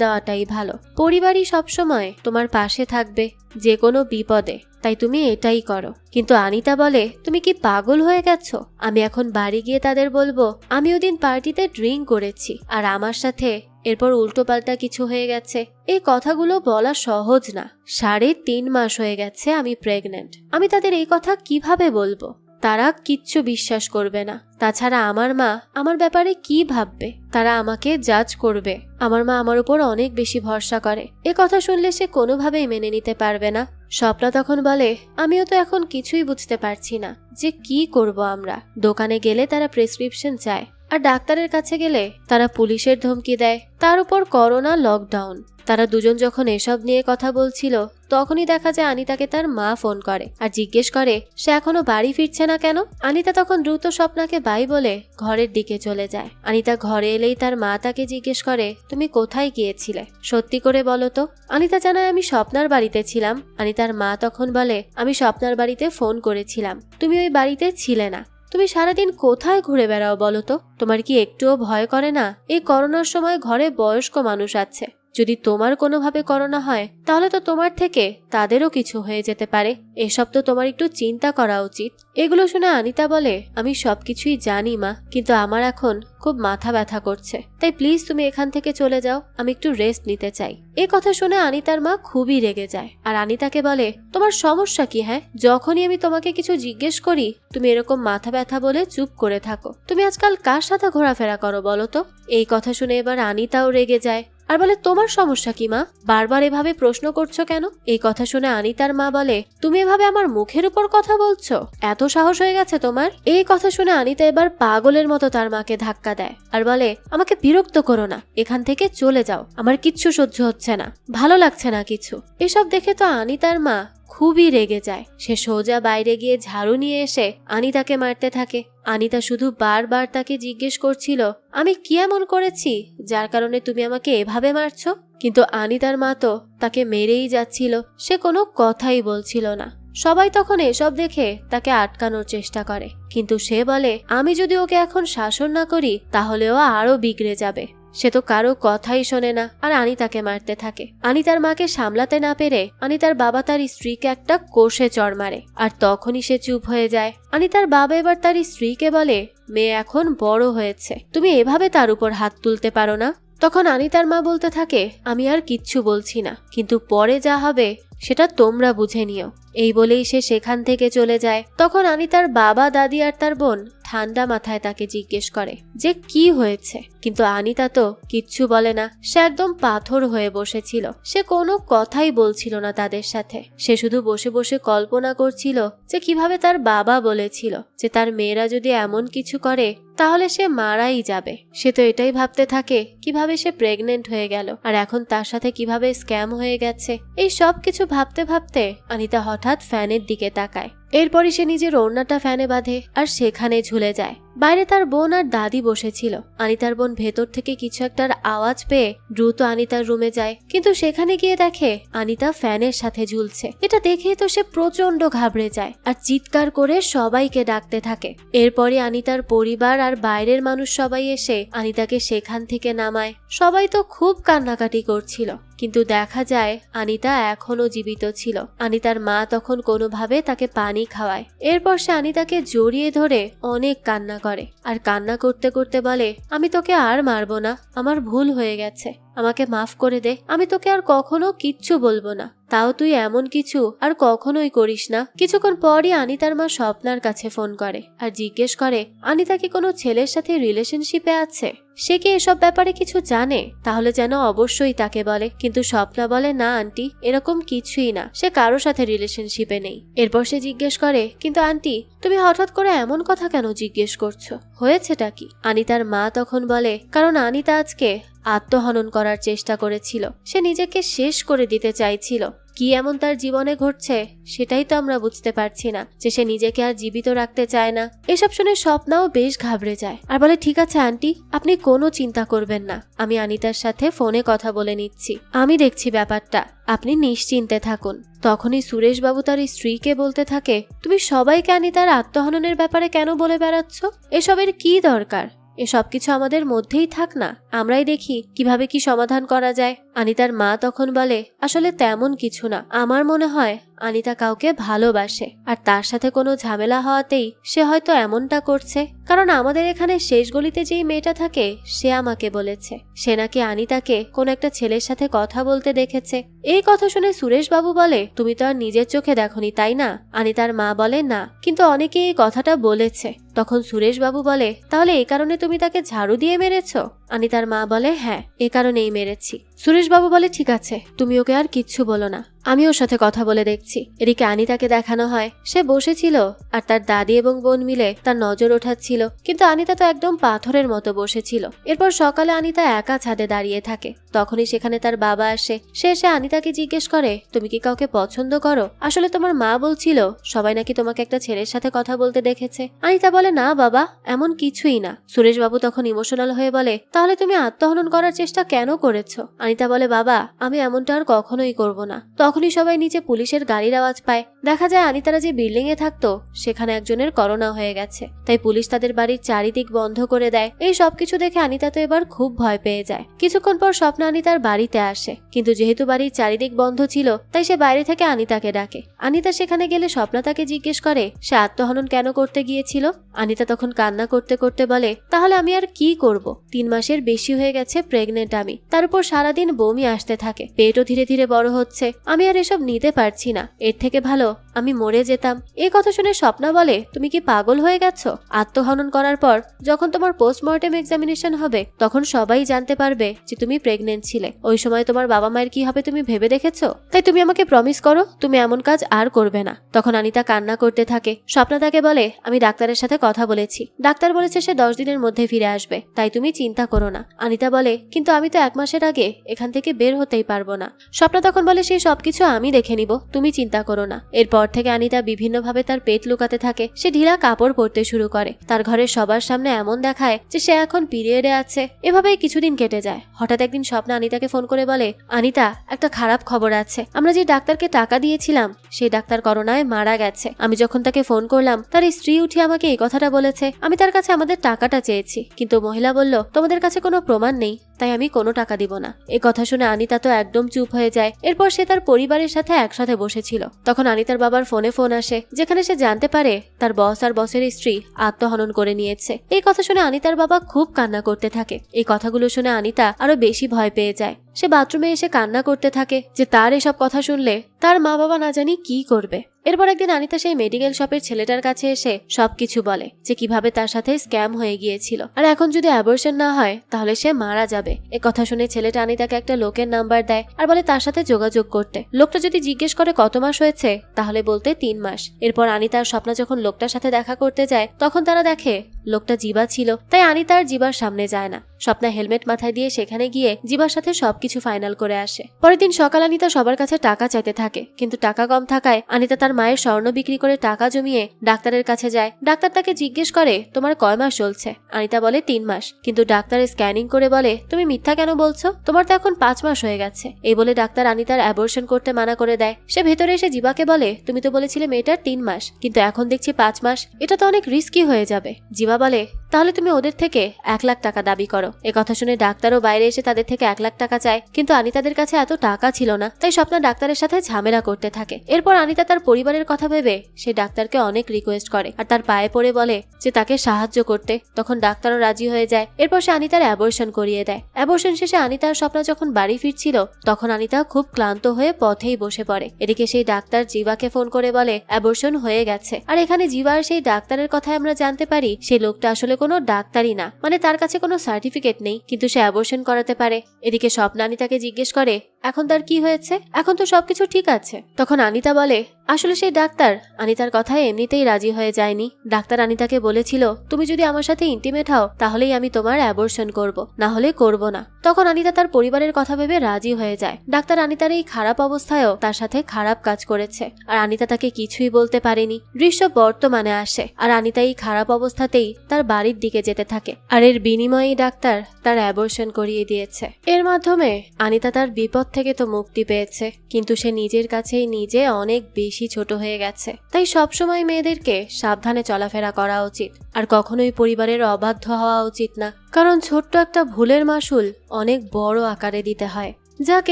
S1: দেওয়াটাই ভালো। পরিবারই সবসময় তোমার পাশে থাকবে যে কোনো বিপদে, তাই তুমি এটাই করো। কিন্তু আনিতা বলে, তুমি কি পাগল হয়ে গেছো? আমি এখন বাড়ি গিয়ে তাদের বলবো আমি ওদিন পার্টিতে ড্রিঙ্ক করেছি আর আমার সাথে এরপর উল্টোপাল্টা কিছু হয়ে গেছে। এই কথাগুলো বলা সহজ না। 3.5 মাস হয়ে গেছে আমি প্রেগনেন্ট। আমি তাদের এই কথা কিভাবে বলবো? তারা কিচ্ছু বিশ্বাস করবে না। তাছাড়া আমার মা আমার ব্যাপারে কি ভাববে? তারা আমাকে জাজ করবে। আমার মা আমার উপর অনেক বেশি ভরসা করে। এ কথা শুনলে সে কোনোভাবেই মেনে নিতে পারবে না। স্বপ্না তখন বলে, আমিও তো এখন কিছুই বুঝতে পারছি না যে কি করব আমরা। দোকানে গেলে তারা প্রেসক্রিপশন চায়, আর ডাক্তারের কাছে গেলে তারা পুলিশের ধমকি দেয়, তার উপর করোনা লকডাউন। তারা দুজন যখন এসব নিয়ে কথা বলছিল, তখনই দেখা যায় আনিতাকে তার মা ফোন করে আর জিজ্ঞেস করে সে এখনো বাড়ি ফিরছে না কেন। আনিতা তখন দ্রুত স্বপ্নাকে বাই বলে ঘরের দিকে চলে যায়। আনিতা ঘরে এলেই তার মা তাকে জিজ্ঞেস করে, তুমি কোথায় গিয়েছিলে? সত্যি করে বলো তো। আনিতা জানায়, আমি স্বপ্নার বাড়িতে ছিলাম। আনিতার মা তখন বলে, আমি স্বপ্নার বাড়িতে ফোন করেছিলাম, তুমি ওই বাড়িতে ছিলে না। তুমি সারাদিন কোথায় ঘুরে বেড়াও বলো তো? তোমার কি একটুও ভয় করে না? এই করোনার সময় ঘরে বয়স্ক মানুষ আছে, যদি তোমার কোনোভাবে করোনা হয় তাহলে তো তোমার থেকে তাদেরও কিছু হয়ে যেতে পারে। এসব তো তোমার একটু চিন্তা করা উচিত। এগুলো শুনে আনিতা বলে, আমি সবকিছুই জানি মা, কিন্তু আমার এখন খুব মাথা ব্যথা করছে, তাই প্লিজ তুমি এখান থেকে চলে যাও, আমি একটু রেস্ট নিতে চাই। এই কথা শুনে আনিতার মা খুবই রেগে যায় আর আনিতাকে বলে, তোমার সমস্যা কি? হ্যাঁ, যখনই আমি তোমাকে কিছু জিজ্ঞেস করি তুমি এরকম মাথা ব্যথা বলে চুপ করে থাকো। তুমি আজকাল কার সাথে ঘোরাফেরা করো বলো তো? এই কথা শুনে এবার আনিতাও রেগে যায় আর বলে, তোমার সমস্যা কি মা? বারবার এভাবে প্রশ্ন করছো কেন? এই কথা শুনে আনিতার মা বলে, তুমি এভাবে আমার মুখের উপর কথা বলছো? এত সাহস হয়ে গেছে তোমার? এই কথা শুনে আনিতা এবার পাগলের মতো তার মাকে ধাক্কা দেয় আর বলে, আমাকে বিরক্ত করো না, এখান থেকে চলে যাও, আমার কিচ্ছু সহ্য হচ্ছে না, ভালো লাগছে না কিছু। এসব দেখে তো আনিতার মা খুবই রেগে যায়। সে সোজা বাইরে গিয়ে ঝাড়ু নিয়ে এসে আনিতাকে মারতে থাকে। আনিতা শুধু বারবার তাকে জিজ্ঞেস করছিল, আমি কি এমন করেছি যার কারণে তুমি আমাকে এভাবে মারছো? কিন্তু আনিতার মা তো তাকে মেরেই যাচ্ছিল, সে কোনো কথাই বলছিল না। সবাই তখন এসব দেখে তাকে আটকানোর চেষ্টা করে, কিন্তু সে বলে, আমি যদি ওকে এখন শাসন না করি তাহলে ও আরো বিগড়ে যাবে। সে তো কারো কথাই শোনে না আর আনিতাকে মারতে থাকে। আনিতার মাকে সামলাতে না পেরে আনিতার বাবা তার স্ত্রীকে একটা কষে চড় মারে আর তখনই সে চুপ হয়ে যায়। আনিতার বাবা এবার তার স্ত্রীকে বলে, মেয়ে এখন বড় হয়েছে, তুমি এভাবে তার উপর হাত তুলতে পারো না। তখন আনিতার মা বলতে থাকে, আমি আর কিচ্ছু বলছি না, কিন্তু পরে যা হবে সেটা তোমরা বুঝে নিও। এই বলেই সে সেখান থেকে চলে যায়। তখন আনিতার বাবা, দাদি আর তার বোন ঠান্ডা মাথায় তাকে জিজ্ঞেস করে যে কি হয়েছে, কিন্তু আনিতা তো কিচ্ছু বলে না। সে একদম পাথর হয়ে বসেছিল, সে কোনো কথাই বলছিল না তাদের সাথে। সে শুধু বসে বসে কল্পনা করছিল যে কিভাবে তার বাবা বলেছিল যে তার মেয়েরা যদি এমন কিছু করে তাহলে সে মারাই যাবে। সে তো এটাই ভাবতে থাকে কিভাবে সে প্রেগনেন্ট হয়ে গেল আর এখন তার সাথে কিভাবে স্ক্যাম হয়ে গেছে। এই সব কিছু ভাবতে ভাবতে আনিতা হঠাৎ ফ্যানের দিকে তাকায় এরপরই সে নিজের ওড়নাটা ফ্যানে বাঁধে আর সেখানে ঝুলে যায়। বাইরে তার বোন আর দাদি বসেছিল। আনিতার বোন ভেতর থেকে কিছু একটার আওয়াজ পেয়ে দ্রুত আনিতার রুমে যায়, কিন্তু সেখানে গিয়ে দেখে আনিতা ফ্যানের সাথে ঝুলছে। এটা দেখে তো সে প্রচন্ড ঘাবড়ে যায় আর চিৎকার করে সবাইকে ডাকতে থাকে। এরপরে আনিতার পরিবার আর বাইরের মানুষ সবাই এসে আনিতাকে সেখান থেকে নামায়। সবাই তো খুব কান্নাকাটি করছিল, কিন্তু দেখা যায় আনিতা এখনো জীবিত ছিল। আনিতার মা তখন কোনোভাবে তাকে পানি খাওয়ায়। এরপর সে আনিতাকে জড়িয়ে ধরে অনেক কান্না করে আর কান্না করতে করতে বলে, আমি তোকে আর মারবো না, আমার ভুল হয়ে গেছে, আমাকে মাফ করে দে, আমি তোকে আর কখনো কিচ্ছু বলবো না, তাও তুই এমন কিছু আর কখনোই করিস না। কিছুক্ষণ পরই আনিতার মা স্বপ্নার কাছে ফোন করে আর জিজ্ঞেস করে আনিতা কি কোনো ছেলের সাথে রিলেশনশিপে আছে, সে কি এসব ব্যাপারে কিছু জানে, তাহলে যেন অবশ্যই তাকে বলে। কিন্তু স্বপ্না বলে, না আন্টি, এরকম কিছুই না, সে কারোর সাথে রিলেশনশিপে নেই। এরপর সে জিজ্ঞেস করে, কিন্তু আন্টি তুমি হঠাৎ করে এমন কথা কেন জিজ্ঞেস করছো, হয়েছেটা কি? আনিতার মা তখন বলে, কারণ আনিতা আজকে আত্মহনন করার চেষ্টা করেছিল, সে নিজেকে শেষ করে দিতে চাইছিল। কি এমন তার জীবনে ঘটছে সেটাই তো আমরা বুঝতে পারছি না, যে সে নিজেকে আর জীবিত রাখতে চায় না। এসব শুনে স্বপ্নাও বেশ ঘাবড়ে যায় আর বলে, ঠিক আছে আন্টি, আপনি কোনো চিন্তা করবেন না, আমি আনিতার সাথে ফোনে কথা বলে নিচ্ছি, আমি দেখছি ব্যাপারটা, আপনি নিশ্চিন্তে থাকুন। তখনই সুরেশবাবু তার স্ত্রীকে বলতে থাকে, তুমি সবাইকে আনিতার আত্মহননের ব্যাপারে কেন বলে বেড়াচ্ছ, এসবের কি দরকার, এসব কিছু আমাদের মধ্যেই থাক না, আমরাই দেখি কিভাবে কি সমাধান করা যায়। আনিতার মা তখন বলে, আসলে তেমন কিছু না, আমার মনে হয় আনিতা কাউকে ভালোবাসে আর তার সাথে কোনো ঝামেলা হওয়াতেই সে হয়তো এমনটা করছে। কারণ আমাদের এখানে শেষ গলিতে যেই মেয়েটা থাকে সে আমাকে বলেছে সে নাকি আনিতাকে কোন একটা ছেলের সাথে কথা বলতে দেখেছে। এই কথা শুনে সুরেশবাবু বলে, তুমি তো আর নিজের চোখে দেখোনি তাই না? আনিতার মা বলে, না, কিন্তু অনেকে এই কথাটা বলেছে। তখন সুরেশবাবু বলে, তাহলে এই কারণে তুমি তাকে ঝাড়ু দিয়ে মেরেছো? আনিতার মা বলে, হ্যাঁ, এ কারণেই মেরেছি। সুরেশবাবু বলে, ঠিক আছে, তুমি ওকে আর কিচ্ছু বলো না, আমি ওর সাথে কথা বলে দেখছি। এদিকে আনিতাকে দেখানো হয় সে বসেছিল আর তার দাদি এবং বোন মিলে তার নজর ওঠাচ্ছিল, কিন্তু আনিতা তো একদম পাথরের মতো বসেছিল। এরপর সকালে আনিতা একা ছাদে দাঁড়িয়ে থাকে, তখনই সেখানে তার বাবা আসে। সে এসে আনিতাকে জিজ্ঞেস করে, তুমি কি কাউকে পছন্দ করো? আসলে তোমার মা বলছিল সবাই নাকি তোমাকে একটা ছেলের সাথে কথা বলতে দেখেছে। আনিতা বলে, না বাবা, এমন কিছুই না। সুরেশবাবু তখন ইমোশনাল হয়ে বলে, তাহলে তুমি আত্মহনন করার চেষ্টা কেন করেছো? আনিতা বলে, বাবা, আমি এমনটা আর কখনোই করব না। তখনই সবাই নিচে পুলিশের গাড়ির আওয়াজ পায়। দেখা যায় আনিতারা যে বিল্ডিং এ থাকতো সেখানে একজনের করোনা হয়ে গেছে, তাই পুলিশ তাদের বাড়ির চারিদিক বন্ধ করে দেয়। এই সবকিছু দেখে আনিতা তো এবার খুব ভয় পেয়ে যায়। কিছুক্ষণ পর স্বপ্না আনিতার বাড়িতে আসে, কিন্তু যেহেতু বাড়ির চারিদিক বন্ধ ছিল তাই সে বাইরে থেকে আনিতাকে ডাকে। আনিতা সেখানে গেলে স্বপ্না তাকে জিজ্ঞেস করে সে আত্মহনন কেন করতে গিয়েছিল। আনিতা তখন কান্না করতে করতে বলে, তাহলে আমি আর কি করব, 3 মাসের বেশি হয়ে গেছে প্রেগনেন্ট আমি, তার উপর সারাদিন বমি আসতে থাকে, পেটও ধীরে ধীরে বড় হচ্ছে, আমি আর এসব নিতে পারছি না, এর থেকে ভালো আমি মরে যেতাম। এই কথা শুনে স্বপ্না বলে, তুমি কি পাগল হয়ে গেছো? আত্মহনন করার পর যখন তোমার পোস্টমর্টেম এক্সামিনেশন হবে তখন সবাই জানতে পারবে যে তুমি প্রেগনেন্ট ছিলে। ওই সময় তোমার বাবা মায়ের কি হবে তুমি ভেবে দেখেছো? তাই তুমি আমাকে প্রমিস করো তুমি এমন কাজ আর করবে না। তখন আনিতা কান্না করতে থাকে। স্বপ্না তাকে বলে, আমি ডাক্তারের সাথে কথা বলেছি, ডাক্তার বলেছে সে 10 দিনের মধ্যে ফিরে আসবে, তাই তুমি চিন্তা করো না। আনিতা বলে, কিন্তু আমি তো 1 মাসের আগে এখান থেকে বের হতেই পারবো না। স্বপ্না তখন বলে, সেই সবকিছু আমি দেখে নিব, তুমি চিন্তা করো না। এরপর থেকে আনিতা বিভিন্নভাবে তার পেট লুকাতে থাকে। সে ঢিলা কাপড় পরতে শুরু করে, তার ঘরের সবার সামনে এমন দেখায় যে সে এখন পিরিয়ডে আছে। এভাবেই কিছুদিন কেটে যায়। হঠাৎ একদিন স্বপ্না আনিতাকে ফোন করে বলে, আনিতা, একটা খারাপ খবর আছে, আমরা যে ডাক্তারকে টাকা দিয়েছিলাম সেই ডাক্তার করোনায় মারা গেছে। আমি যখন তাকে ফোন করলাম তার স্ত্রী উঠে আমাকে এই কথাটা বলেছে। আমি তার কাছে আমাদের টাকাটা চেয়েছি, কিন্তু মহিলা বলল তোমাদের কাছে কোনো প্রমাণ নেই, তাই আমি কোনো টাকা দিব না। এই কথা শুনে আনিতা তো একদম চুপ হয়ে যায়। এরপর সে তার পরিবারের সাথে একসাথে বসেছিল। তখন আনিতার বাবার ফোনে ফোন আসে, যেখানে সে জানতে পারে তার বস আর বসের স্ত্রী আত্মহনন করে নিয়েছে। এই কথা শুনে আনিতার বাবা খুব কান্না করতে থাকে। এই কথাগুলো শুনে আনিতা আরো বেশি ভয় পেয়ে যায়। সে বাথরুমে এসে কান্না করতে থাকে যে তার এসব কথা শুনলে তার মা বাবা না জানি কি করবে। এরপর একদিন আনিতা সেই মেডিকেল শপের ছেলেটার কাছে এসে সবকিছু বলে যে কিভাবে তার সাথে স্ক্যাম হয়ে গিয়েছিল, আর এখন যদি অ্যাবর্শন না হয় তাহলে সে মারা যাবে। যাবে। এ কথা শুনে ছেলেটা আনিতাকে একটা লোকের নাম্বার দেয় আর বলে তার সাথে যোগাযোগ করতে। লোকটা যদি জিজ্ঞেস করে কত মাস হয়েছে তাহলে বলতে 3 মাস। এরপর আনিতা আর স্বপ্না যখন লোকটার সাথে দেখা করতে যায় তখন তারা দেখে লোকটা জীবা ছিল, তাই আনিতা আর জীবার সামনে যায় না। স্বপ্না হেলমেট মাথায় দিয়ে সেখানে গিয়ে জীবার সাথে সবকিছু ফাইনাল করে আসে। পরের দিন সকাল আনিতা সবার কাছে টাকা চাইতে থাকে, কিন্তু টাকা কম থাকায় আনিতা তার মায়ের স্বর্ণ বিক্রি করে টাকা জমিয়ে ডাক্তারের কাছে যায়। ডাক্তার তাকে জিজ্ঞেস করে তোমার কয় মাস চলছে? আনিতা বলে 3 মাস, কিন্তু ডাক্তার স্ক্যানিং করে বলে তুমি মিথ্যা কেন বলছো, তোমার তো এখন 5 মাস হয়ে গেছে। এই বলে ডাক্তার আনিতার অ্যাবর্শন করতে মানা করে দেয়। সে ভেতরে এসে জীবাকে বলে তুমি তো বলেছিলে মেয়েটার 3 মাস, কিন্তু এখন দেখছি 5 মাস, এটা তো অনেক রিস্কি হয়ে যাবে। জীবা বলে তাহলে তুমি ওদের থেকে 1 লাখ টাকা দাবি করো। একথা শুনে ডাক্তারও বাইরে এসে তাদের থেকে 1 লাখ টাকা চায়, কিন্তু আনিতাদের কাছে এত টাকা ছিল না, তাই স্বপ্না ডাক্তারের সাথে ঝামেলা করতে থাকে। এরপর আনিতা তার পরিবারের কথা ভেবে সে ডাক্তারকে অনেক রিকোয়েস্ট করে আর তার পায়ে পড়ে বলে যে তাকে সাহায্য করতে। তখন ডাক্তারও রাজি হয়ে যায়। এরপর সে আনিতার অ্যাবর্শন করিয়ে দেয়। অ্যাবর্শন শেষে আনিতা আর স্বপ্না যখন বাড়ি ফিরছিল তখন আনিতা খুব ক্লান্ত হয়ে পথেই বসে পড়ে। এদিকে সেই ডাক্তার জীবাকে ফোন করে বলে অ্যাবর্শন হয়ে গেছে। আর এখানে জীবার সেই ডাক্তারের কথায় আমরা জানতে পারি সেই লোকটা আসলে কোনো ডাক্তারই না, মানে তার কাছে কোনো সার্টিফিকেট নেই, কিন্তু সে অ্যাবর্শন করাতে পারে। এদিকে স্বপ্না আনিতাকে জিজ্ঞেস করে এখন তার কি হয়েছে, এখন তো সবকিছু ঠিক আছে। তখন আনিতা বলে আসলে সেই ডাক্তার আনিতার কথায় এমনিতেই রাজি হয়ে যায়নি। ডাক্তার আনিতাকে বলেছিল তুমি যদি আমার সাথে ইন্টিমেট হও তাহলেই আমি তোমার অ্যাবর্শন করব, না হলে করব না। তখন আনিতা তার পরিবারের কথা ভেবে রাজি হয়ে যায়। ডাক্তার আনিতার এই খারাপ অবস্থায়ও তার সাথে খারাপ কাজ করেছে আর আনিতা তাকে কিছুই বলতে পারেনি। দৃশ্য বর্তমানে আসে আর আনিতা এই খারাপ অবস্থাতেই তার বাড়ির দিকে যেতে থাকে আর এর বিনিময়ে ডাক্তার তার অ্যাবর্শন করিয়ে দিয়েছে। এর মাধ্যমে আনিতা তার বিপদ থেকে তো মুক্তি পেয়েছে, কিন্তু সে নিজের কাছেই নিজে অনেক বেশি ছোট হয়ে গেছে। তাই সবসময় মেয়েদেরকে সাবধানে চলাফেরা করা উচিত আর কখনোই পরিবারের অবাধ্য হওয়া উচিত না, কারণ ছোট্ট একটা ভুলের মাসুল অনেক বড় আকারে দিতে হয়। যাক,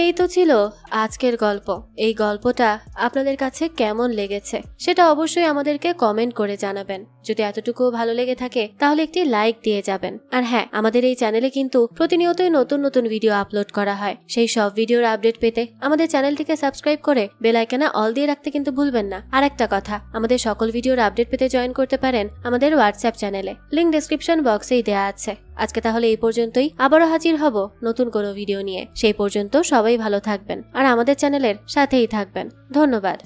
S1: এই তো ছিল আজকের গল্প। এই গল্পটা আপনাদের কাছে কেমন লেগেছে সেটা অবশ্যই আমাদেরকে কমেন্ট করে জানাবেন। যদি এতটুকু ভালো লেগে থাকে তাহলে একটি লাইক দিয়ে যাবেন। আর হ্যাঁ, আমাদের এই চ্যানেলে কিন্তু প্রতিনিয়তই নতুন নতুন ভিডিও আপলোড করা হয়। সেই সব ভিডিওর আপডেট পেতে আমাদের চ্যানেলটিকে সাবস্ক্রাইব করে বেল আইকনে অল দিয়ে রাখতে কিন্তু ভুলবেন না। আর একটা কথা, আমাদের সকল ভিডিওর আপডেট পেতে জয়েন করতে পারেন আমাদের হোয়াটসঅ্যাপ চ্যানেলে, লিংক ডেসক্রিপশন বক্সেই দেওয়া আছে। আজকে তাহলে এই পর্যন্তই, আবারও হাজির হব নতুন কোনো ভিডিও নিয়ে। সেই পর্যন্ত সবাই ভালো থাকবেন আর আমাদের চ্যানেলের সাথেই থাকবেন। ধন্যবাদ।